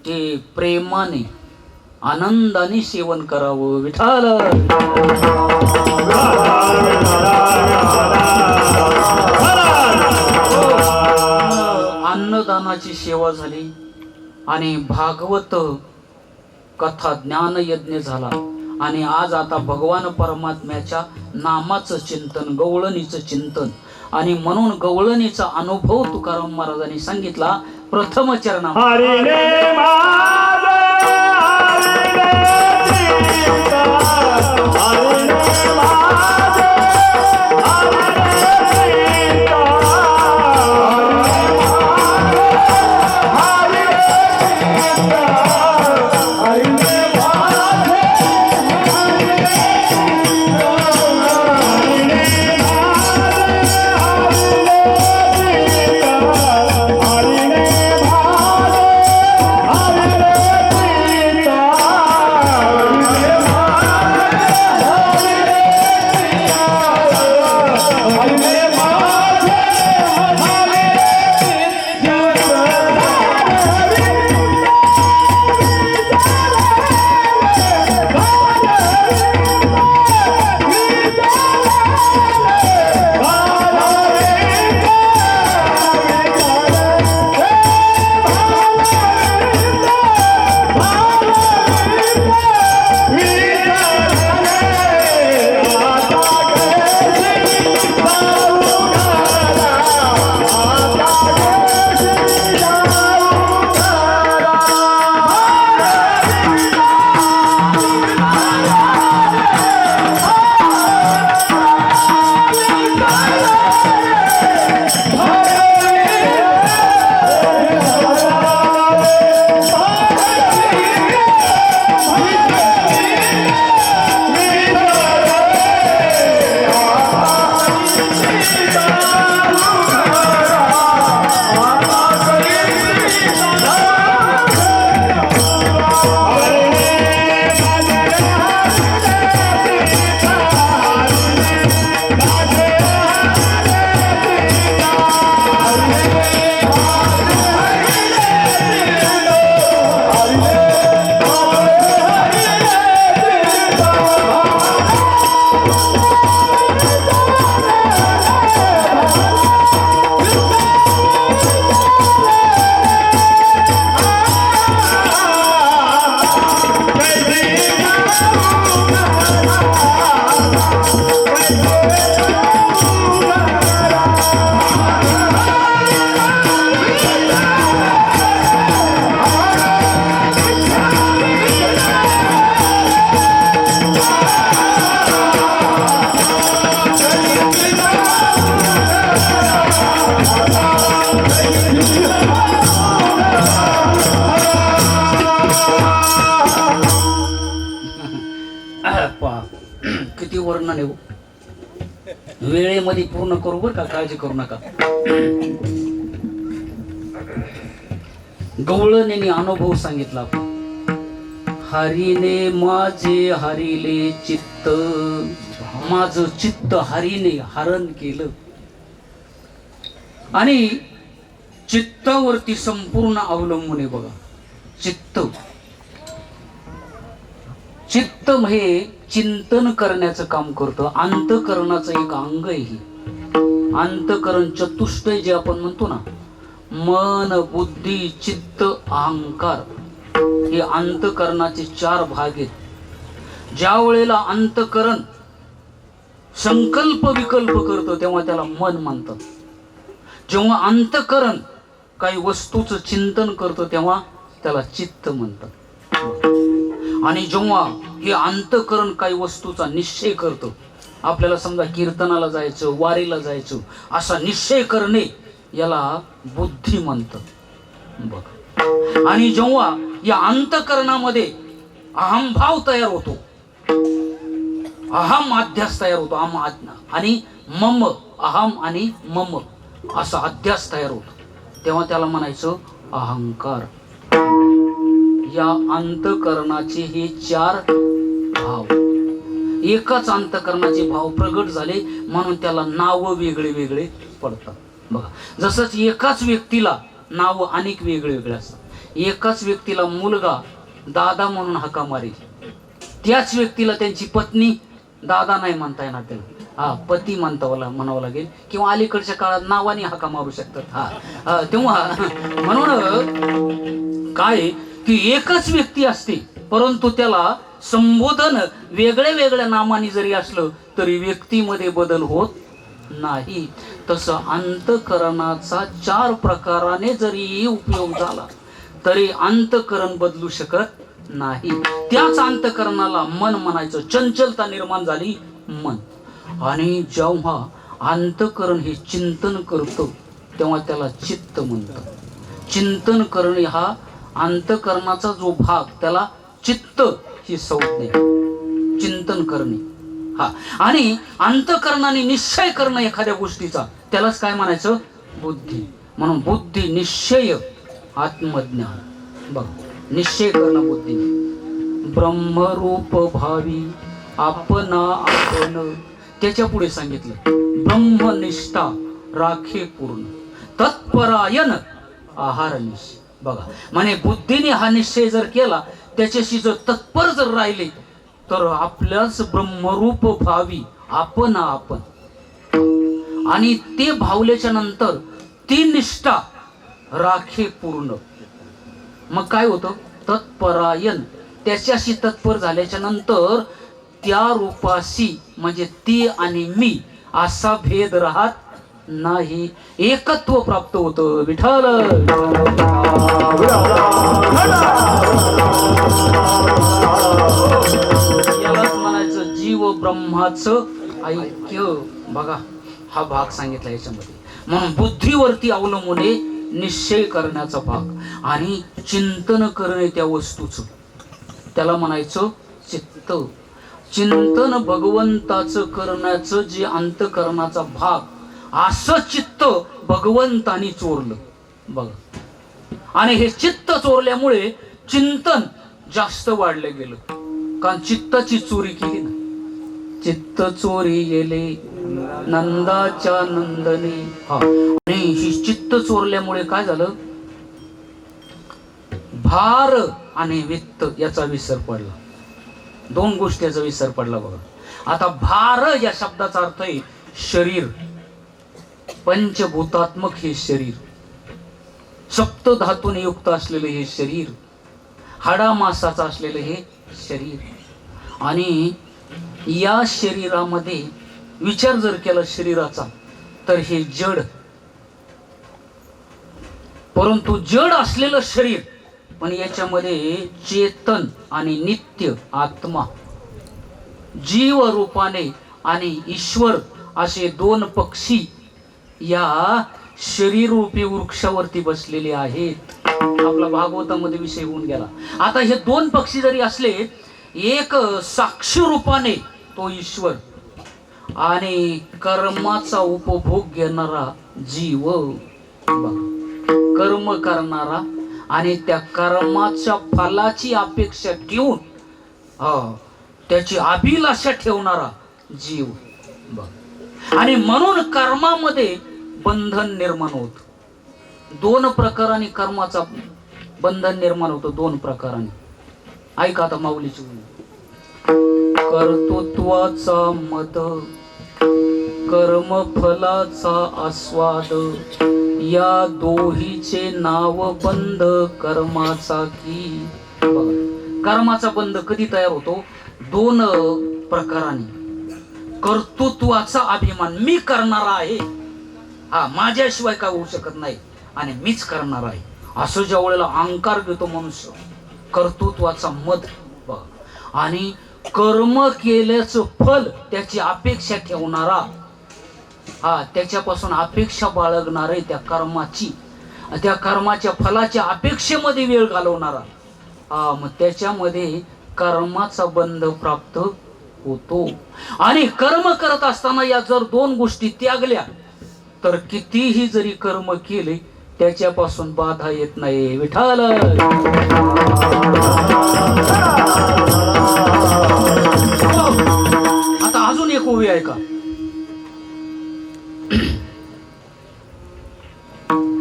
ते प्रेमाने आनंदाने सेवन करावं. विठाल अन्नदानाची सेवा झाली आणि भागवत कथा ज्ञान यज्ञ झाला. आणि आज आता भगवान परमात्म्याच्या नामाचं चिंतन, गवळणीचं चिंतन. आणि म्हणून गवळणीचा अनुभव तुकाराम महाराजांनी सांगितला प्रथम चरणा. पहा किती वर्णन आहे. वेळेमध्ये पूर्ण करू बरं का, काळजी करू नका. गवळणेने अनुभव सांगितला. हरीने माझे हरिले चित्त, माझं चित्त हरीने हरण केलं आणि चित्तावरती संपूर्ण अवलंबून आहे. बघा चित्त, चित्त हे चिंतन करण्याचं काम करतं. अंतःकरणाचं एक अंग आहे. हे अंतःकरण चतुष्टय जे आपण म्हणतो ना, मन बुद्धी चित्त अहंकार, हे अंतःकरणाचे 4 भाग आहेत. ज्या वेळेला अंतःकरण संकल्प विकल्प करतो तेव्हा त्याला मन म्हणतात. जेव्हा अंतःकरण काही वस्तूचं चिंतन करतो तेव्हा त्याला चित्त म्हणतात. आणि जेव्हा हे अंतःकरण काही वस्तूचा निश्चय करतो, आपल्याला समजा कीर्तनाला जायचं, वारीला जायचं, असा निश्चय करणे याला बुद्धी म्हणतात. बघ, आणि जेव्हा या अंतःकरणामध्ये अहंभाव तयार होतो, अहम अध्यास तयार होतो, आणि मम, अहम आणि मम असा अध्यास तयार होतो, तेव्हा त्याला म्हणायचं अहंकार. या अंतःकरणाचे हे 4 भाव, एकाच अंतःकरणाचे भाव प्रगट झाले म्हणून त्याला नाव वेगळे वेगळे पडतात. बघा, जसंच एकाच व्यक्तीला नाव अनेक वेगळे वेगळे असतात. एकाच व्यक्तीला मुलगा दादा म्हणून हाका मारेल, त्याच व्यक्तीला त्यांची पत्नी दादा नाही म्हणता येणार, त्याला पती म्हणावं लागेल, किंवा अलीकडच्या काळात नावाने हाका मारू शकतात. तेव्हा म्हणून काय की एकच व्यक्ती असते, परंतु त्याला संबोधन वेगळ्या वेगळ्या नामाने जरी असलं तरी व्यक्तीमध्ये बदल होत नाही. तसं अंतःकरणाचा 4 प्रकाराने जरी उपयोग झाला तरी अंतःकरण बदलू शकत नाही. त्याच अंतःकरणाला मन म्हणायचं. चंचलता निर्माण झाली मन. आणि जेव्हा अंतःकरण हे चिंतन करतं तेव्हा त्याला चित्त म्हणतात. चिंतन करणे हा अंतःकरणाचा जो भाग त्याला चित्त ही संज्ञा, चिंतन करणे. आणि अंतःकरणाने निश्चय करणं एखाद्या गोष्टीचा त्यालाच काय म्हणायचं? बुद्धी. म्हणून बुद्धी निश्चय आत्मज्ञान. बघ, निश्चय करणं बुद्धीने. ब्रह्मरूप भावी आपणा आपण, त्याच्या पुढे सांगितलं ब्रह्मनिष्ठा राखे पूर्ण तत्परायण आहार निश्चय. बघा, म्हणे बुद्धीने हा निश्चय जर केला, त्याच्याशी जर तत्पर जर राहिले तर आपल्याच ब्रह्मरूप भावी आपण आपण. आणि ते भावल्याच्या नंतर ती निष्ठा राखे पूर्ण. मग काय होतं? तत्परायण. त्याच्याशी तत्पर झाल्याच्या नंतर त्या रूपाशी म्हणजे ती आणि मी असा भेद राहत नाही, एकत्व प्राप्त होतं. विठ्ठल यालाच म्हणायचं जीव ब्रह्माचं ऐक्य. बघा, हा भाग सांगितला याच्यामध्ये. म्हणून बुद्धीवरती अवलंबून निश्चय करण्याचा भाग आणि चिंतन करणे त्या वस्तूचं, त्याला म्हणायचं चित्त. चिंतन भगवंताचं करण्याचं जे अंतःकरणाचा भाग, असं चित्त भगवंतानी चोरलं. बघा, आणि हे चित्त चोरल्यामुळे चिंतन जास्त वाढलं गेलं, कारण चित्ताची चोरी केली ना. चित्त चोरी गेले नंदाच्या नंदने. आणि ही चित्त चोरल्यामुळे काय झालं? भार आणि वित्त याचा विसर पडला. 2 गोष्टीचा विसर पडला. बघा, आता भार या शब्दाचा अर्थ आहे शरीर, पंचभूतात्मक हे शरीर, सप्त धातूने युक्त असलेले हे शरीर, हाडामासाचं असलेलं हे शरीर. आणि या शरीरामध्ये विचार जर केला शरीराचा तर हे जड, परंतु जड असलेलं शरीर, पण याच्यामध्ये चेतन आणि नित्य आत्मा, जीव रूपाने आणि ईश्वर असे 2 पक्षी या शरीर रूपी वृक्षावरती बसलेले आहेत. आपला भागवतामध्ये विषय होऊन गेला. आता हे 2 पक्षी जरी असले एक साक्षी रूपाने तो ईश्वर आणि कर्माचा उपभोग घेणारा जीव, कर्म करणारा आणि त्या कर्माच्या फलाची अपेक्षा ठेवून त्याची अभिलाषा ठेवणारा जीव. आणि म्हणून कर्मामध्ये बंधन निर्माण होत. दोन प्रकाराने कर्माचा बंधन निर्माण होतं, दोन प्रकाराने. ऐका आता माऊलीची कर्तृत्वाचा मद, कर्म फलाचा आस्वाद, या दोहीचे नाव बंध कर्माचा की. कर्माचा बंध कधी तयार होतो? दोन प्रकाराने. कर्तृत्वाचा अभिमान, मी करणारा आहे, हा माझ्याशिवाय काय होऊ शकत नाही आणि मीच करणार आहे, असं ज्या वेळेला अहंकार घेतो मनुष्य, कर्तृत्वाचा मद. आणि कर्म केल्याचं फल त्याची अपेक्षा ठेवणारा, त्याच्यापासून अपेक्षा बाळगणारे त्या कर्माची, त्या कर्माच्या फलाच्या अपेक्षेमध्ये वेळ घालवणारा, मग त्याच्यामध्ये कर्माचा बंध प्राप्त होतो. आणि कर्म करत असताना या जर दोन गोष्टी त्यागल्या तर कितीही जरी कर्म केले त्याच्यापासून बाधा येत नाही. विठ्ठल. आता अजून एक ओवी आहे का?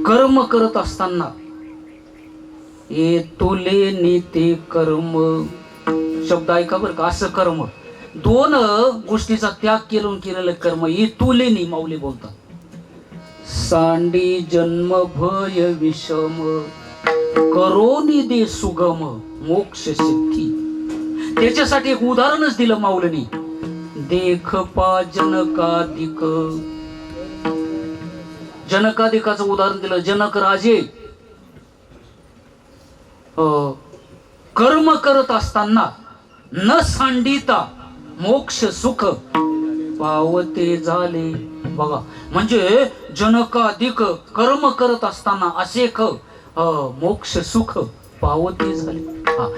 कर्म करत असताना ए तुले नीते कर्म, शब्द ऐका बरं का. असं कर्म, दोन गोष्टीचा त्याग केलेलं कर्म ए तुले नी माऊली बोलतात. सांडी जन्म भय विषम, करोनी दे सुगम मोक्ष सिद्धी. त्याच्यासाठी एक उदाहरणच दिलं माऊलीनी. देख पा जनकादिक, जनकादिकाचं उदाहरण दिलं. जनक राजे कर्म करत असताना न सांडिता मोक्ष सुख पावते झाले. बघा, म्हणजे जनकादिक कर्म करत असताना असेक मोक्ष सुख पावते झाले.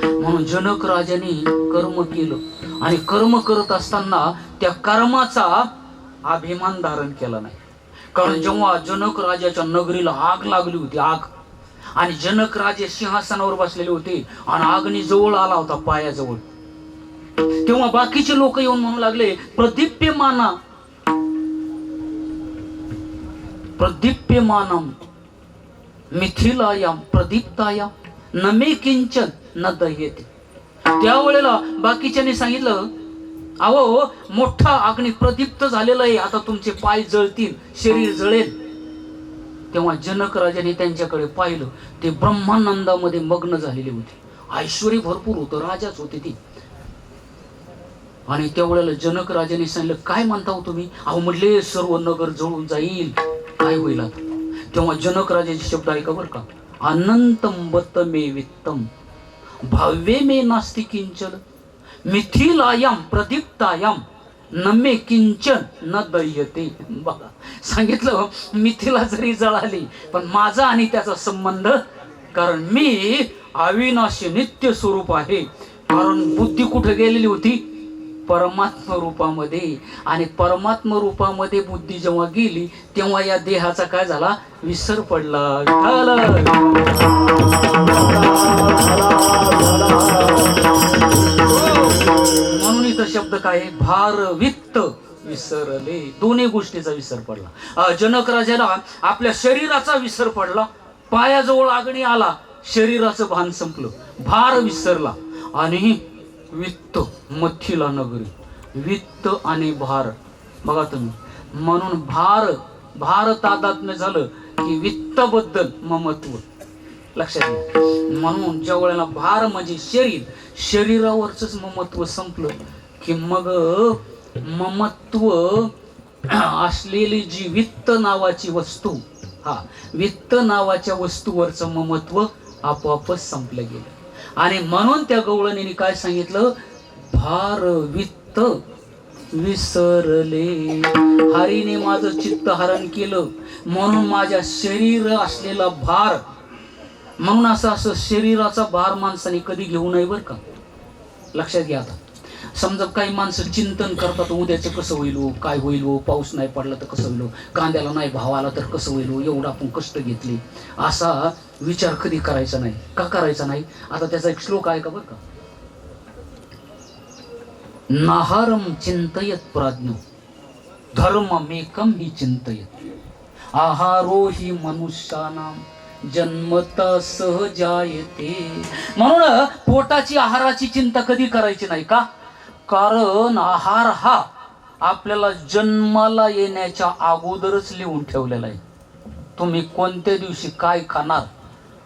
म्हणून जनक राजाने कर्म केलं आणि कर्म करत असताना त्या कर्माचा अभिमान धारण केला नाही. कारण जेव्हा जनक राजाच्या नगरीला आग लागली होती, आग, आणि जनक राजे सिंहासनावर बसलेले होते आणि अग्नी जवळ आला होता पायाजवळ, तेव्हा बाकीचे लोक येऊन म्हणू लागले, प्रदीप्यमाना प्रदीप्यमानम मिथिलायाम प्रदीप्तायाम नमे किंचन न दह्यते. त्यावेळेला बाकीच्यांनी सांगितलं, अहो मोठा अग्नी प्रदीप्त झालेला आहे, आता तुमचे पाय जळतील, शरीर जळेल. तेव्हा जनक राजाने त्यांच्याकडे पाहिलं, ते ब्रह्मानंदामध्ये मग्न झालेले होते, ऐश्वर्य भरपूर होतं, राजाच होते ते. आणि त्यावेळेला जनक राजाने सांगितलं, काय म्हणता हो तुम्ही? अहो म्हटले सर्व नगर जळून जाईल, काय होईल आता? तेव्हा जनक राजाचे शब्द ऐका बरं का. अनंतम बत मे वित्तम भाव्ये मे नास्ति किंचन मिथिलायाम प्रदीप्तायाम नमे किंचन न दह्यते. बघा, सांगितलं मिथिला जरी जळाली पण माझा आणि त्याचा संबंध, कारण मी अविनाशी नित्य स्वरूप आहे. कारण बुद्धी कुठे गेलेली होती? परमात्मा रूपामध्ये. आणि परमात्मा रूपामध्ये बुद्धी जेव्हा गेली तेव्हा या देहाचा काय झाला? विसर पडला. म्हणून इथं शब्द काय आहे? भार वित्त विसरले. दोन्ही गोष्टीचा विसर पडला. जनक राजाला आपल्या शरीराचा विसर पडला, पायाजवळ अग्नी आला, शरीराचं भान संपलं, भार विसरला. आणि वित्त, मथिला नगरी, वित्त आणि भार. बघा तुम्ही, म्हणून भार तादात्म्य झालं की वित्त बद्दल ममत्व लक्षात घ्या. म्हणून ज्या वेळेला भार म्हणजे शरीरावरच ममत्व संपलं की मग ममत्व असलेली जी वित्त नावाची वस्तू, वित्त नावाच्या वस्तूवरचं ममत्व आपोआपच संपलं गेलं. आणि म्हणून त्या गवळणीने काय सांगितलं? भार वित्त विसरले. हरीने माझं चित्त हरण केलं म्हणून माझ्या शरीर असलेला भार, म्हणून असं शरीराचा भार माणसाने कधी घेऊ नये बरं का. लक्षात घ्या. आता समजा काही माणसं चिंतन करतात, उद्याचं कसं होईल हो, काय होईल हो, पाऊस नाही पडला तर कसं होईल हो, कांद्याला नाही भाव आला तर कसं होईल हो, एवढं आपण कष्ट घेतले, असा विचार कधी करायचा नाही. का करायचा नाही? आता त्याचा एक श्लोक आहे का बरं का. नाहारम चिंतयत प्राज्ञ धर्ममेकम ही चिंतयत आहारो ही मनुष्यानाम जन्मता सहजायते. म्हणून पोटाची आहाराची चिंता कधी करायची नाही. का? कारण आहार हा आपल्याला जन्माला येण्याच्या अगोदरच लिहून ठेवलेला आहे. तुम्ही कोणत्या दिवशी काय खाणार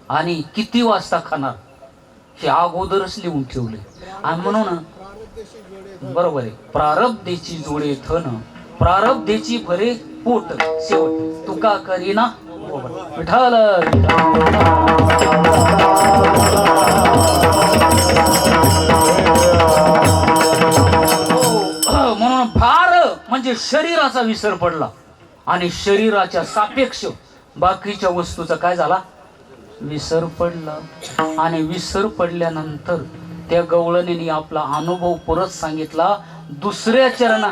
आणि किती वाजता खाणार हे अगोदरच लिहून ठेवले. आणि म्हणून बरोबर आहे, प्रारब्धेची जोडे थन प्रारब्धेची भरे पोट शेवट तुका करीना विठाल. म्हणून फार म्हणजे शरीराचा विसर पडला आणि शरीराच्या सापेक्ष बाकीच्या वस्तूचा काय झाला, विसर पडला. आणि विसर पडल्यानंतर त्या गवळणीने आपला अनुभव परत सांगितला दुसऱ्या चरणा.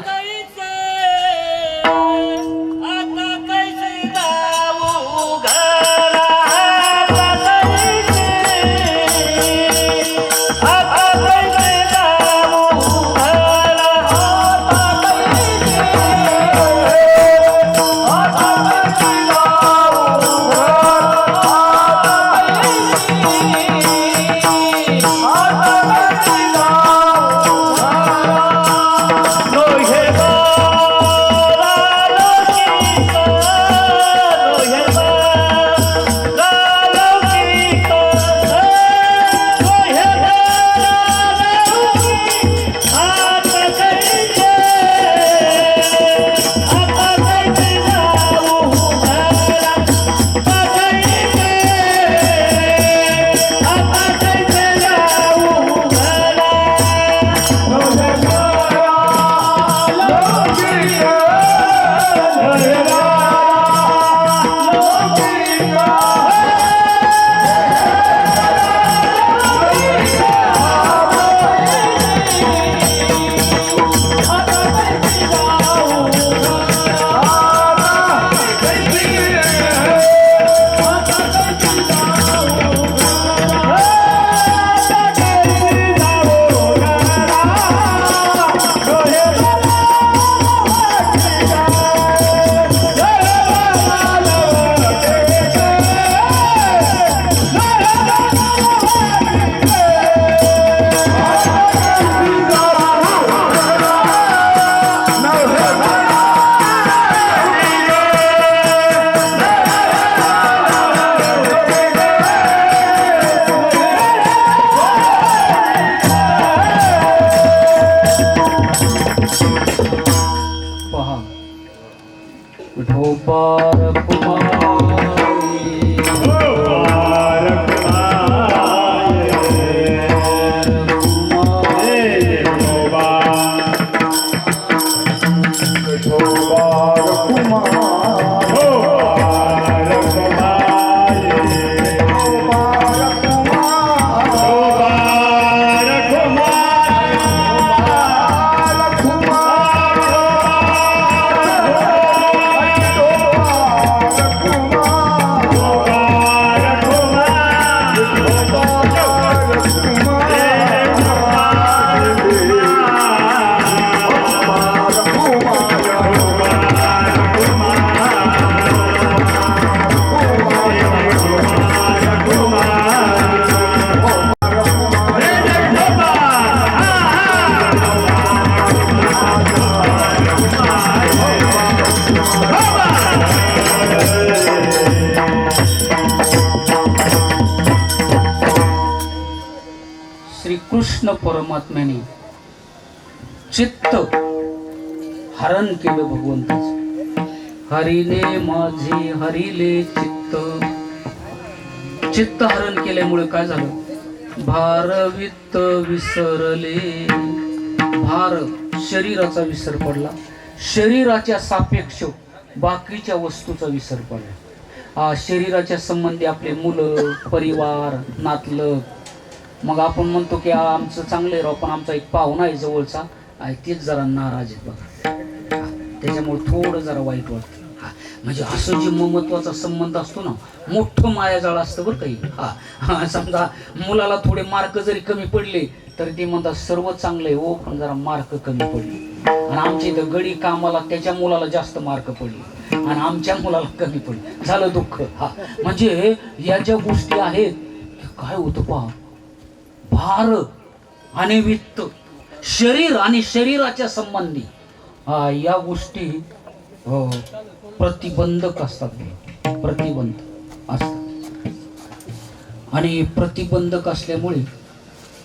कृष्ण परमात्म्याने चित्त हरण केलं भगवंताचं. हरिने माझे हरिले चित्त. चित्त हरण केल्यामुळे काय झालं, भारवित्त विसरले. भार शरीराचा विसर पडला, शरीराच्या सापेक्ष बाकीच्या वस्तूचा विसर पडला. शरीराच्या संबंधी आपले मुलं, परिवार, नातलग, मग आपण म्हणतो की आमचं चांगलं आहे राव, पण आमचा एक पाहुणा आहे जवळचा आहे तेच जरा नाराज आहेत बघा, त्याच्यामुळे थोडं जरा वाईट वाटतं. म्हणजे असं जे महत्वाचा संबंध असतो ना, मोठं मायाजाळ असतं बरं काही. समजा मुलाला थोडे मार्क जरी कमी पडले तर ते म्हणतात सर्व चांगलं आहे हो, पण जरा मार्क कमी पडले. आणि आमच्या इथं गडी कामाला त्याच्या मुलाला जास्त मार्क पडले आणि आमच्या मुलाला कमी पडले, झालं दुःख. म्हणजे या ज्या गोष्टी आहेत काय होतं पहा, भार आणि वित्त, शरीर आणि शरीराच्या संबंधी या गोष्टी प्रतिबंधक असतात, प्रतिबंध असतात. आणि प्रतिबंधक असल्यामुळे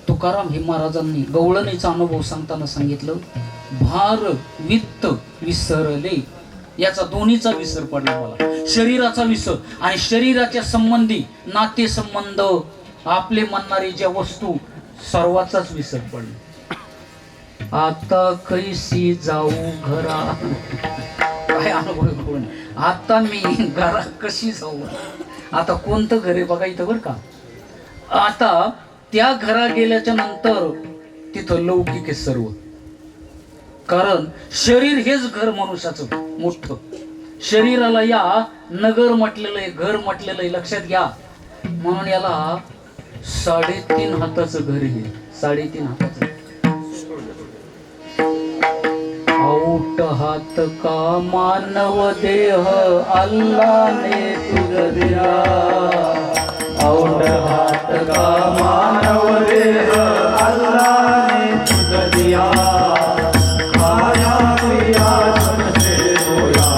तुकाराम हे महाराजांनी गवळणीचा अनुभव सांगताना सांगितलं, भार वित्त विसरले, याचा दोन्हीचा विसर पडला मला, शरीराचा विसर आणि शरीराच्या संबंधी नाते संबंध आपले म्हणणारे ज्या वस्तू सर्वाचाच विसर पडला. आता कैसी जाऊ घरा, काय अनुभव, आता मी घरा कशी जाऊ. आता कोणतं घर आहे बघा इथं बरं का. आता त्या घरा गेल्याच्या नंतर तिथं लौकिक आहे सर्व, कारण शरीर हेच घर मनुष्याचं मोठं. शरीराला या नगर म्हटलेलं आहे, घर म्हटलेलं आहे, लक्षात घ्या. म्हणून याला 3.5 हाताचं घर आहे, 3.5 हाताचं. आऊट हात का मानव देह अल्लाने तुझ दिला, आऊट हात का मानव देह अल्लाने तुझ दिया, खाया पिया सबसे रोया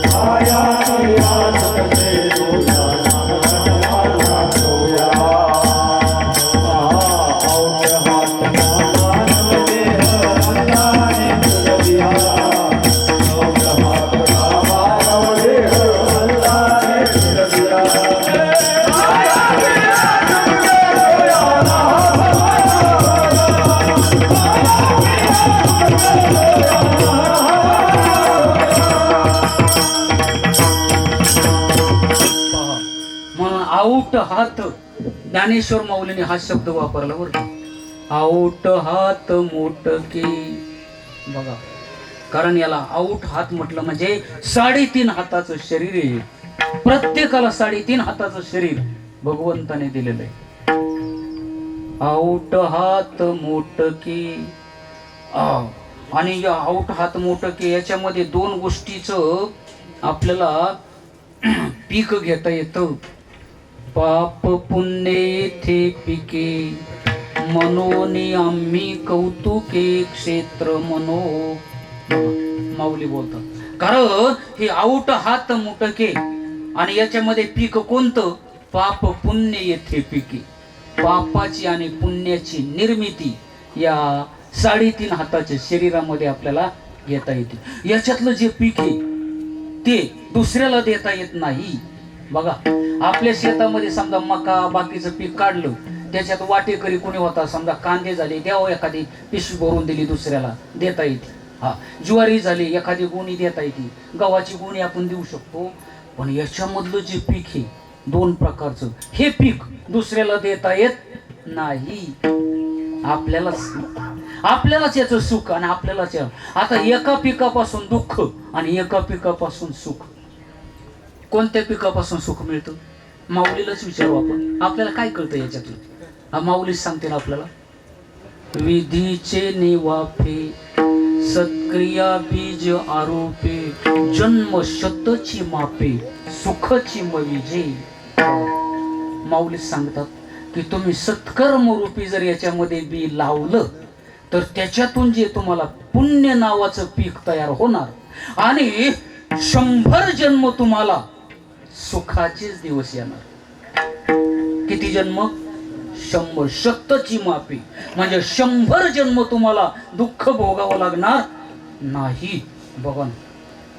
खाया पिया सबसे रोया आऊट हात. ज्ञानेश्वर माऊलीने हा शब्द वापरला बरं का, आऊट हात मोटके. बघा, कारण याला आऊट हात म्हटलं म्हणजे 3.5 हाताचं शरीर आहे. प्रत्येकाला 3.5 हाताचं शरीर भगवंताने दिलेलं आहे. आऊट हात मोटके. आणि या आऊट हात मोटके याच्यामध्ये 2 गोष्टीचं आपल्याला पीक घेता येतं. पाप पुण्य येथे पिके, मनोनी आम्ही कौतुके क्षेत्र मनो. माऊली बोलतात, कारण हे आऊट हात मुटके आणि याच्यामध्ये पीक कोणतं, पाप पुण्य येथे पिके. पापाची आणि पुण्याची निर्मिती या 3.5 हाताच्या शरीरामध्ये आपल्याला घेता येते. याच्यातलं जे पीक आहे ते दुसऱ्याला देता येत नाही. बघा, आपल्या शेतामध्ये समजा मका बाकीचं पीक काढलं, त्याच्यात वाटेकरी कोणी होता, समजा कांदे झाले, द्यावं एखादी पिशवी भरून दिली, दुसऱ्याला देता येते. ज्वारी झाली, एखादी गुणी देता येते, गव्हाची गुणी आपण देऊ शकतो. पण याच्यामधलं जे पीक आहे 2 प्रकारचं, हे पीक दुसऱ्याला देता येत नाही. आपल्यालाच याचं सुख आणि आपल्यालाच. आता एका पिकापासून दुःख आणि एका पिकापासून सुख, कोणत्या पिकापासून सुख मिळतं? माऊलीलाच विचारू आपण, आपल्याला काय कळतं याच्यातलं? माऊलीच सांगते ना आपल्याला, विधीचे निवाफे सत्क्रिया बीज आरोपे, जन्म शतची मापे सुखची मविजे. माऊलीच सांगतात की तुम्ही सत्कर्म रूपी जर याच्यामध्ये बी लावलं तर त्याच्यातून जे तुम्हाला पुण्य नावाचं पीक तयार होणार आणि 100 जन्म तुम्हाला सुखाचेच दिवस येणार. किती जन्म? 100. शतची मापी म्हणजे 100 जन्म तुम्हाला दुःख भोगावं लागणार नाही. बघा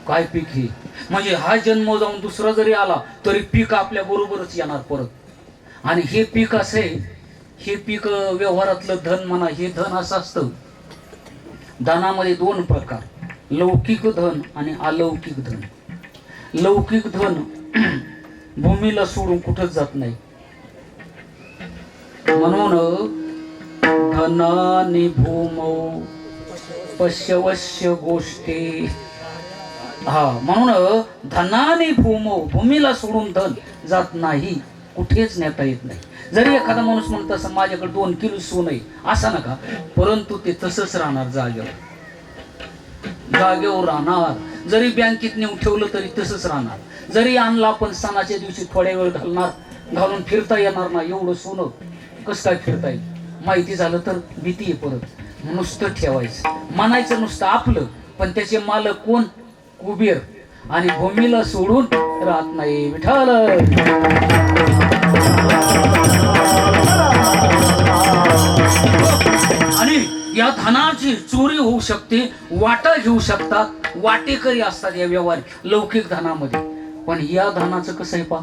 काय पीक हे, म्हणजे हा जन्म जाऊन दुसरा जरी आला तरी पीक आपल्या बरोबरच येणार परत. आणि हे पीक असे, हे पीक व्यवहारातलं धन म्हणा, हे धन असं असतं. धनामध्ये 2 प्रकार, लौकिक धन आणि अलौकिक धन. लौकिक धन भूमीला सोडून कुठंच जात नाही, म्हणून धनानि भूमौ पश्यवश्य गोष्टी. हा, म्हणून धनाने भूमीला सोडून धन जात नाही, कुठेच नेता येत नाही. जरी एखादा माणूस म्हणत असं माझ्याकडे 2 किलो सोनं आहे असं नका, परंतु ते तसंच राहणार, जागेवर राहणार. जरी बँकेत नेऊन ठेवलं तरी तसंच राहणार. जरी आणलं आपण सणाच्या दिवशी थोड्या वेळ घालून फिरता येणार ना. एवढं सोनं कसं काय फिरता येईल? माहिती झालं तर भीती आहे. परत नुसतं ठेवायचं, म्हणायचं नुसतं आपलं, पण त्याचे मालक कोण? कुबेर. आणि भूमीला सोडून राहत नाही. विठ्ठल. आणि या धनाची चोरी होऊ शकते, वाटा घेऊ शकतात, वाटेकरी असतात या व्यवहार लौकिक धनामध्ये. पण या धनाचं कसं आहे पा?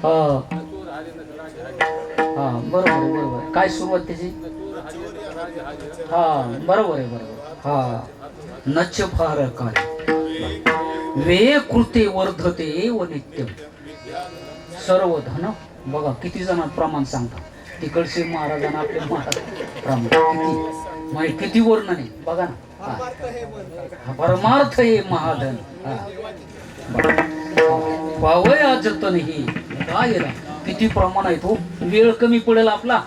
हा, बरोबर आहे, बरोबर आहे. काय सुरुवात त्याची? हा, बरोबर आहे, बरोबर. हा, नच फार काय वे कृते वर्धते व नित्यम सर्व धन. बघा किती जण प्रमाण सांगतात. तिकडचे महाराजांना आपले महाराज प्रमाण किती, म्हणजे किती वर्णन आहे बघा ना. परमार्थ हे महाधन. पावया जतन ही काय ना, किती प्रमाण आहे. तो वेळ कमी पडेल आपला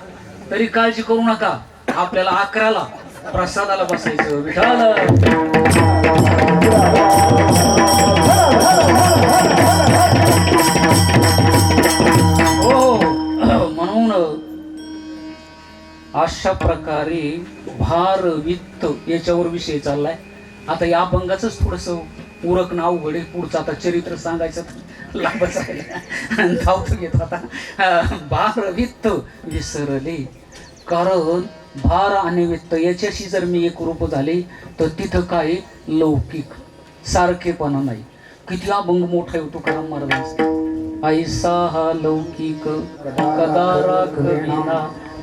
तरी काळजी करू नका. आपल्याला 11ला प्रसादाला बसायचं. विठाल. हो, म्हणून अशा प्रकारे भार वित्त याच्यावर विषय चाललाय. आता या अभंगाच थोडस उरक नाव घडे. पुढचं आता चरित्र सांगायचं लांबच राहिलं, धावतो घेतो आता. भार वित्त विसरले. कारण भार आणि वित्त याच्याशी जर मी एकरूप झाले तर तिथं काय लौकिक सारखेपणा नाही. किती अभंग मोठा आहे तुकाराम महाराजांचा. ऐसा हा लौकिक कदा राखविना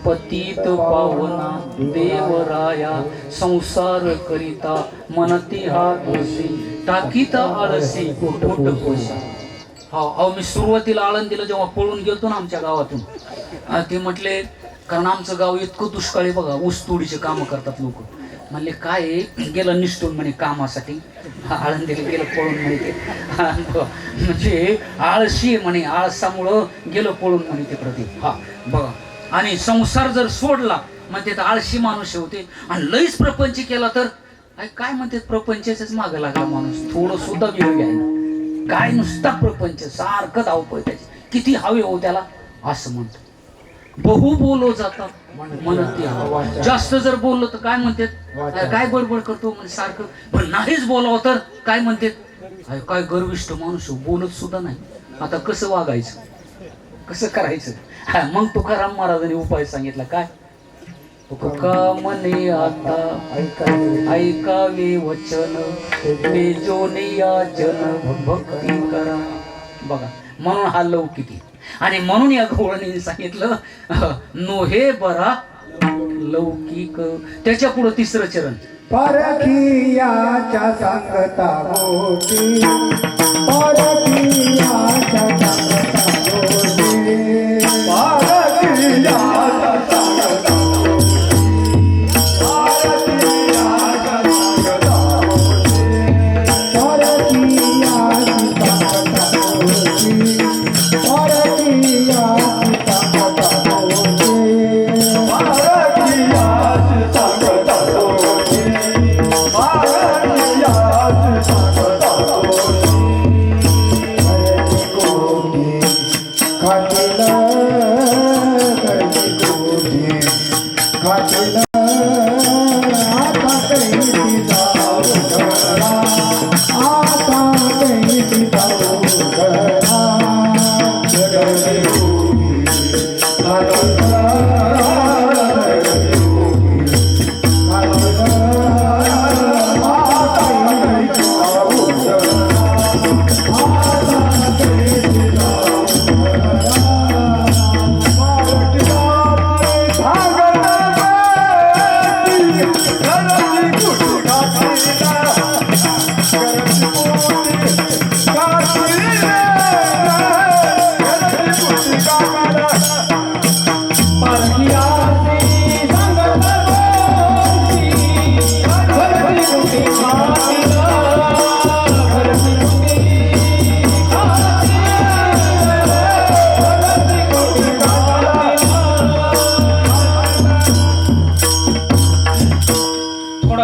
पतित पावना देवराया संसार करिता मनती हा दोषी टाकीता आळसी कुठ कोसा. हा, मी सुरुवातीला आळंदीला जेव्हा पळून गेलतो ना आमच्या गावातून, ते म्हटले, कारण आमचं गाव इतकं दुष्काळी बघा, ऊसतोडीचे कामं करतात लोक. म्हणले काय गेलं निष्ठून म्हणे कामासाठी, आळंदीला गेलं पळून म्हणे ते. म्हणजे आळशी म्हणे, आळसामुळं गेलं पळून म्हणे ते प्रतीक. हा बघा. आणि संसार जर सोडला म्हणते तर आळशी माणूस होते. आणि लईच प्रपंच केला तर काय म्हणते, प्रपंचाच्याच मागं लागला माणूस. थोडं सुद्धा वेळ घ्यायला काय, नुसता प्रपंच सारखं धावपळ त्याची. किती हवे हो त्याला असं म्हणतो. बहु बोलो जाता म्हणत. जास्त जर बोललो तर काय म्हणतात, काय बडबड करतो म्हणजे सारखं. पण नाहीच बोलावं तर काय म्हणतात, काय गर्विष्ठ माणूस बोलत सुद्धा नाही. आता कसं वागायचं, कसं करायचं? मग तुकाराम महाराजांनी उपाय सांगितला. काय? तुका म्हणे आता ऐकावे वचन बेजोनिया जन भक्ती करा. बघा, म्हणून हा लौकिकी. आणि म्हणून या गवळणीने सांगितलं नोहे बरा लौकिक. त्याच्या पुढे 3रं चरण. परकीयाच्या सांगता गोष्टी, परकीयाच्या सांगता गोष्टी, परकीयाच्या सांगता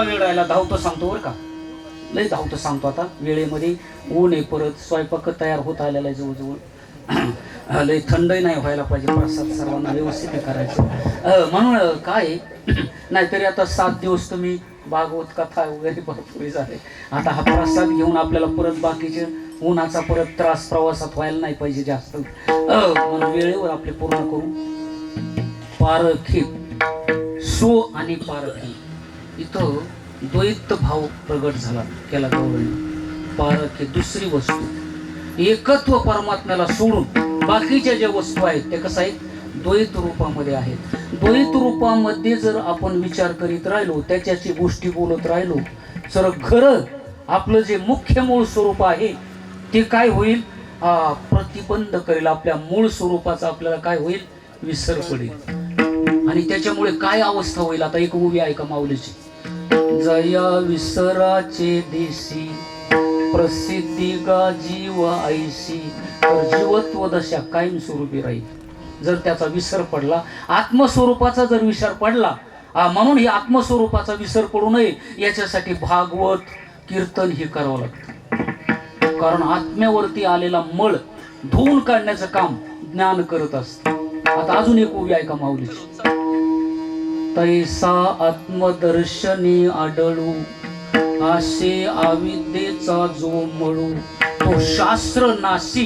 वेळ राहिला, धावतो सांगतो बरं का, लय धावतो सांगतो. आता वेळेमध्ये ऊन आहे, परत स्वयंपाक तयार होत आलेला आहे जवळजवळ, लय थंडही नाही व्हायला पाहिजे, प्रसाद सर्वांना व्यवस्थित करायचं. म्हणून काय नाहीतरी आता 7 दिवस तुम्ही भागवत कथा वगैरे भरपूर झाले. आता हा प्रसाद घेऊन आपल्याला परत बाकीचे उन्हाचा परत त्रास प्रवासात व्हायला नाही पाहिजे जास्त, म्हणून वेळेवर आपले पूर्ण करू. पारखी सो आणि पारखी इथं द्वैत भाव प्रगट झाला केला गवळणी. पारखी दुसरी वस्तू, एकत्व परमात्म्याला सोडून बाकीच्या ज्या वस्तू आहेत ते कसं आहेत, द्वैत रूपामध्ये आहेत. द्वैत रूपामध्ये जर आपण विचार करीत राहिलो, त्याच्याची गोष्टी बोलत राहिलो, तर खरं आपलं जे मुख्य मूळ स्वरूप आहे ते काय होईल, प्रतिबंध करेल. आपल्या मूळ स्वरूपाचा आपल्याला काय होईल, विसर पडेल. आणि त्याच्यामुळे काय अवस्था होईल, आता एक उभी आहे का माऊलीची, जया विसराचे देशी प्रसिद्धी गा जीव ऐशी, तर जीवत्व दशा कायम स्वरूपी राहील. जर त्याचा विसर पडला, आत्मस्वरूपाचा जर विसर पडला, म्हणून हे आत्मस्वरूपाचा विसर पडू नये याच्यासाठी भागवत कीर्तन हे करावं लागतं. कारण आत्म्यावरती आलेला मळ धुवून काढण्याचं काम ज्ञान करत असत. आता अजून एक उभी आहे का माऊलीची, तैसा आत्मदर्शनी आढळू आशे आविद्येचा जो मळू, तो शास्त्र नासी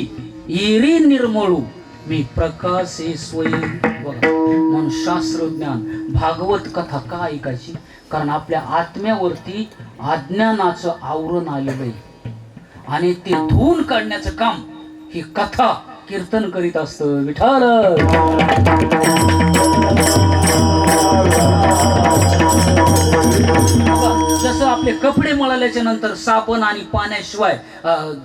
येरी निर्मळू मी प्रकाशे स्वयं. बघा, म्हणून शास्त्रज्ञान भागवत कथा का ऐकायची, कारण आपल्या आत्म्यावरती अज्ञानाचं आवरण आलेलं आहे आणि ते धुवून काढण्याचं काम ही कथा कीर्तन करीत असतं. विठ्ठल जसं आपले कपडे मळाल्याच्या नंतर साबण आणि पाण्याशिवाय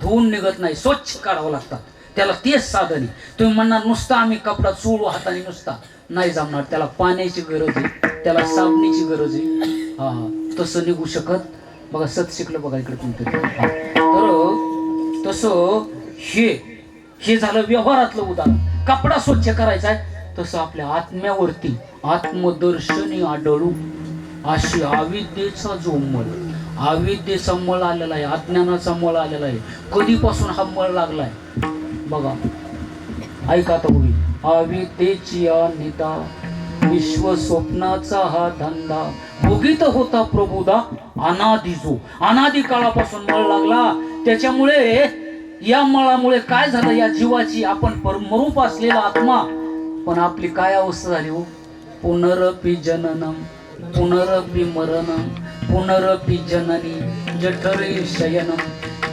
धुवून निघत नाही, स्वच्छ काढावं लागतात. त्याला तेच साधन आहे. तुम्ही म्हणणार नुसता आम्ही कपडा चोळू हाताने, नुसता नाही जमणार, त्याला पाण्याची गरज आहे, त्याला साबणीची गरज आहे. तसं निघू शकत. बघा सत शिकलं बघा इकडे कोणतरी. तर तसं हे झालं व्यवहारातलं उदाहरण. कपडा स्वच्छ करायचा आहे, तसं आपल्या आत्म्यावरती आत्मदर्शनी आढळू अशी आविद्येचा जो मळ, आविद्येचा मळ आलेला आहे, अज्ञानाचा मळ आलेला आहे. कधीपासून हा मळ लागलाय बघा, ऐका तर होईल. आविद्येची निदा विश्व स्वप्नाचा हा धंदा, भोगीत होता प्रभुदा अनादी, जो अनादी काळापासून मळ लागला. त्याच्यामुळे या मळामुळे काय झालं, या जीवाची आपण परमरूप असलेला आत्मा, पण आपली काय अवस्था झाली हो, पुनरपि जननम पुनरपि मरणम पुनरपि जननी जठरे शयनम.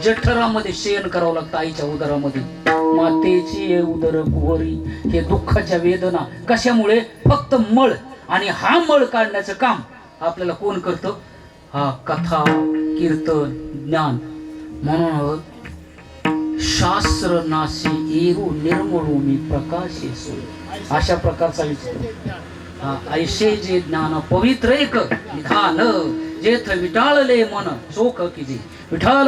जठरामध्ये शयन करावं लागतं आईच्या उदरामध्ये. मातेची उदर कुहरी, हे दुःखाच्या वेदना कशामुळे, फक्त मळ. आणि हा मळ काढण्याचं काम आपल्याला कोण करतं, हा कथा कीर्तन ज्ञान. म्हणून शास्त्र नाशी एरू निर्मळू मी प्रकाशे सोय, अशा प्रकारचा विचार. ऐशे जे ज्ञान पवित्र एक निधान, जेथ विटाळले मन चोख किजे. विठाल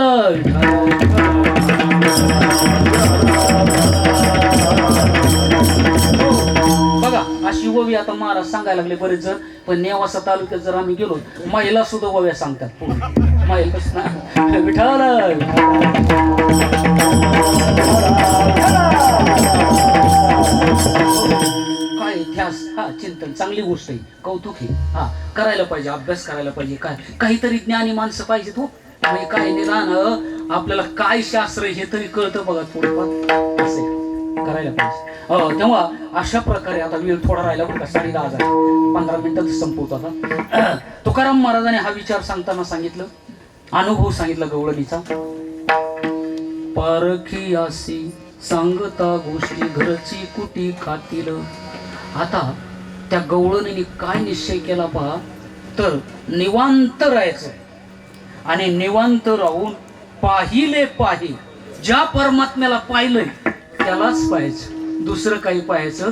बघा अशी ओवी आता महाराज सांगायला लागले बरेच जण. पण नेवासा तालुक्यात जर आम्ही गेलो, महिला सुद्धा ओव्या सांगतात. महिला विठाल काय इतिहास, हा चिंतन चांगली गोष्ट आहे, कौतुक आहे. हा करायला पाहिजे, अभ्यास करायला पाहिजे. काय काहीतरी ज्ञानी माणसं पाहिजेत हो. म्हणजे काय निदान आपल्याला काय शास्त्र हे तरी कळतं बघा थोडंफार, असं करायला पाहिजे. तेव्हा अशा प्रकारे आता वेळ थोडा राहिला बरं का, 10:30 झाले, 15 मिनिटात संपवतो. आता तुकाराम महाराजांनी हा विचार सांगताना सांगितलं, अनुभव सांगितला गवळणीचा. पारखी असी सांगता गोष्टी घरची कुटी खातील. आता त्या गवळणीने काय निश्चय केला पहा, तर निवांत राहायचं आणि निवांत राहून पाहिले पाहि, ज्या परमात्म्याला पाहिलंय त्यालाच पाहायचं, दुसरं काही पाहायचं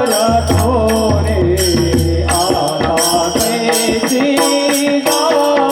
परतोने आता कैसी जाऊ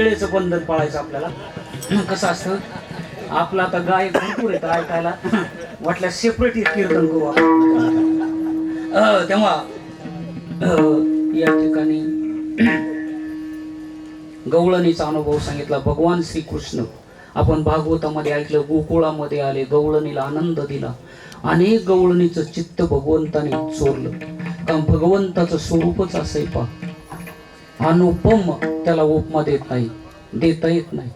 वेळेचं बंधन पाळायचं आपल्याला. कसं असतं आपलं आता गाय भरपूर येतं ऐकायला, वाटलं सेपरेट एक कीर्तन करू आपण. तेव्हा या ठिकाणी गवळणीचा अनुभव सांगितला. भगवान श्रीकृष्ण आपण भागवतामध्ये ऐकलं, गोकुळामध्ये आले, गवळणीला आनंद दिला. अनेक गवळणीचं चित्त भगवंताने चोरलं. कारण भगवंताचं स्वरूपच असं पा अनुपम, त्याला उपमा देता येत नाही.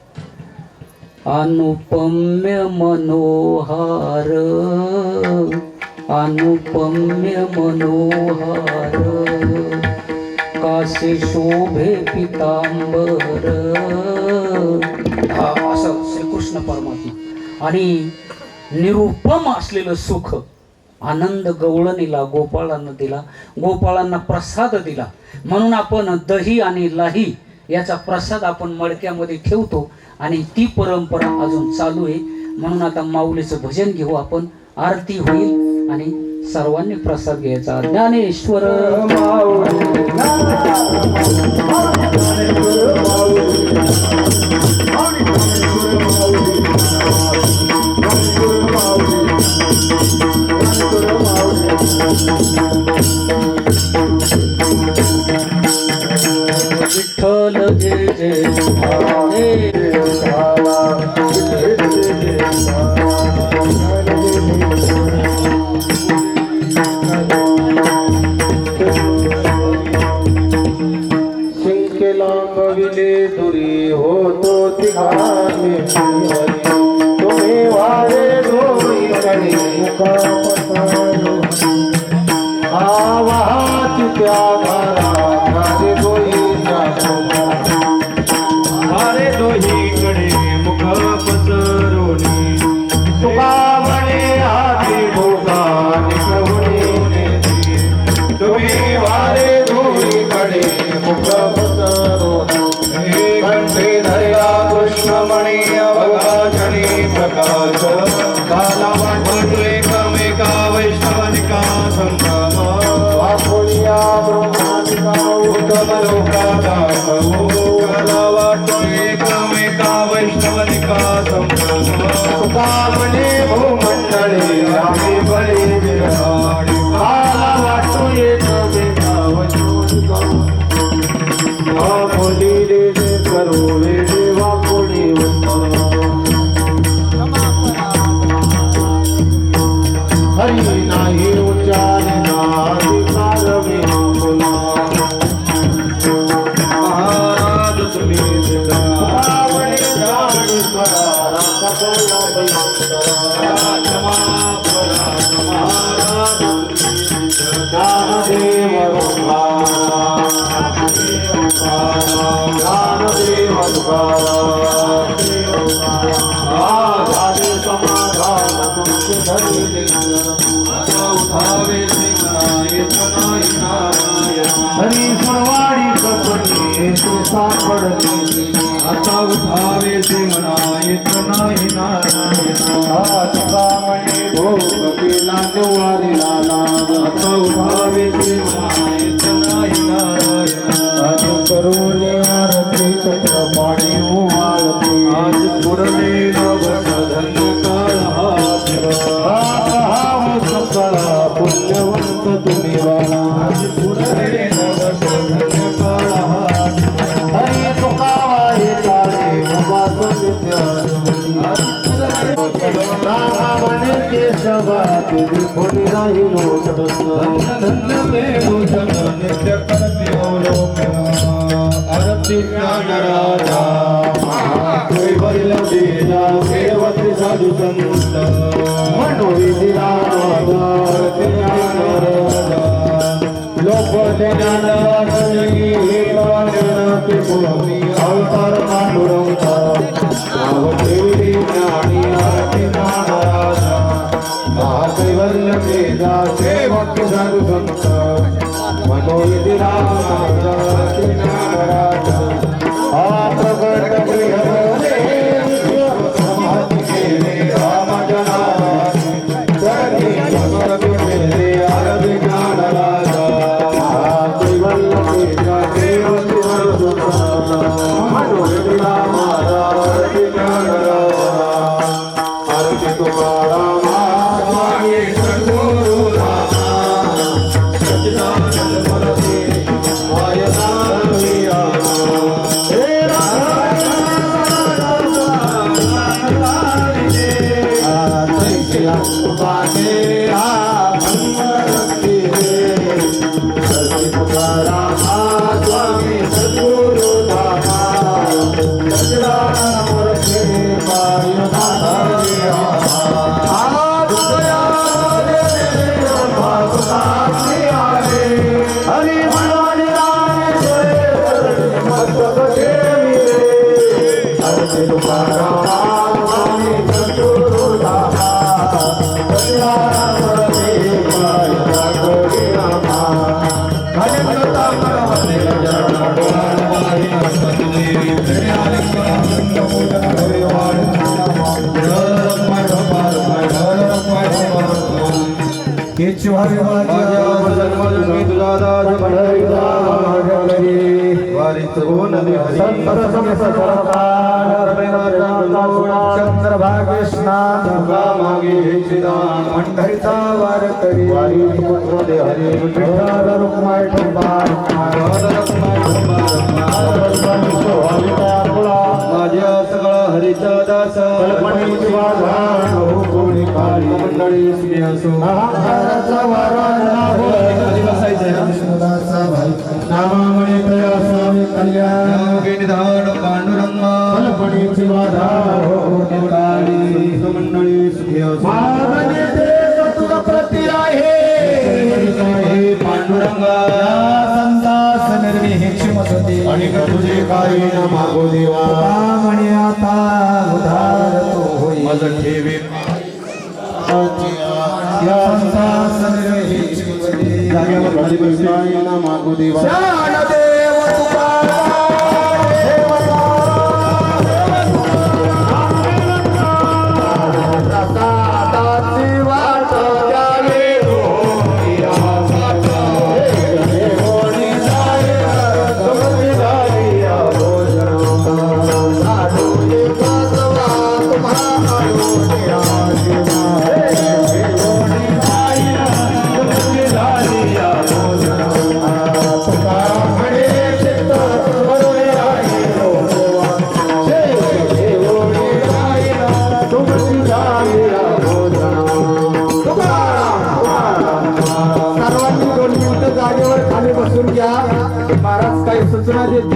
अनुपम्य मनोहार, अनुपम्य मनोहार, कासे शोभे पितांबर. असं श्रीकृष्ण परमात्मा. आणि निरुपम असलेलं सुख आनंद गवळणीला गोपाळांना दिला, गोपाळांना प्रसाद दिला. म्हणून आपण दही आणि लाही याचा प्रसाद आपण मडक्यामध्ये ठेवतो आणि ती परंपरा अजून चालू आहे. म्हणून आता माऊलीचं भजन घेऊ आपण, आरती होईल आणि सर्वांनी प्रसाद घ्यायचा. ज्ञानेश्वर विठ्ठल जय जय शिंकेला कविले दुरी होतो तिघाने तुम्ही वारे दोरी कडे मुका पसारो आवाची त्या धारा माझे दोहीच्या वारे दोहीकडे मुख पसरोनी तुका म्हणे हाती भोगा निकवणे तुम्ही वारे दोहीकडे मुख पसरोनी कंठे धरला कृष्णमणी अवघाचणी प्रकाश काला वाटतो एकमेका वैष्णवनिका संभ्रम वाकुळिया ब्रह्मानिका उत्तम लोकाचा प्रभू काला वाटतो एकमेका वैष्णवनिका संभ्रम तुका म्हणे भूमंडळी आम्ही बळी विरहाडी काला वाटतो एकमेका वैष्णवनिका बोलिले करो वेडे वाकुळी हरी नाही उच्चारना अधिकार विना महाराज तुम्ही तुकावणे जाणी स्वरा सकला ज्ञानदेव ज्ञानदेव आधारे समाधान तुमचे धरिले हरी सुरवाडी कपडे तू सापडले आता उठावे ते म्हणा येत नाही नारायण तुका म्हणे भोग केला निवारीला आता उठावे ते म्हणा येत नाही नारायण आज करुणे आरती चक्रपाणी उमाळते आज पुरले धन्य काळ हा सकळा पुण्यवंत तुम्ही वाला आज पुरले धन्य काळ हरी तुका वाहे काळे रामाने केशवा तुझी खोटी नाही लोट धन्य देवोषण नित्य करते आरती ज्ञान राजा कैवल्य देजा सेवती साधू संत मनोविधी आरती ज्ञान राजा लोक ज्ञान राजगी हे पुरवी अवतार पांडुरंगा देवी ज्ञानी आरती ज्ञान राजा कैवल्य देजा सेवती साधू संत मनोविधी आरती ज्ञान राजा प्रगट समाधि केले राम जना आरती ज्ञान राजा कैवल्य देजा देवती मनोविधी रामा स्वामी सद्गुरु धामा सच्चिदानंद मूर्ती वायुनाथ हरि मस्तक देवी हरि तुकाराम स्वामी सद्गुरु धामा सच्चिदानंद मूर्ती वायुनाथ रामा पंढरीचा वार करी हरी विठ्ठल रुक्माई माझ्या सगळा हरीचा दास कल्पनेची वाजा कोणी काळी मंडळी श्री असो नामामणी प्रयासामी कल्याण निधान पांडुरंग कल्पनेची वाजा कोणी काळी मंडळी श्री असो प्रति आहे पांडुरंगा संतास निर्विहीक्षमसती आणि तुझे काही न मागो देवा म्हणे आता उधार तो होई मज ठेवी या संतास निर्विहीक्षमसती जागेवर खाली बसताय न मागो देवा ज्ञानदेव तुकाराम महाराज काही सूचना देतील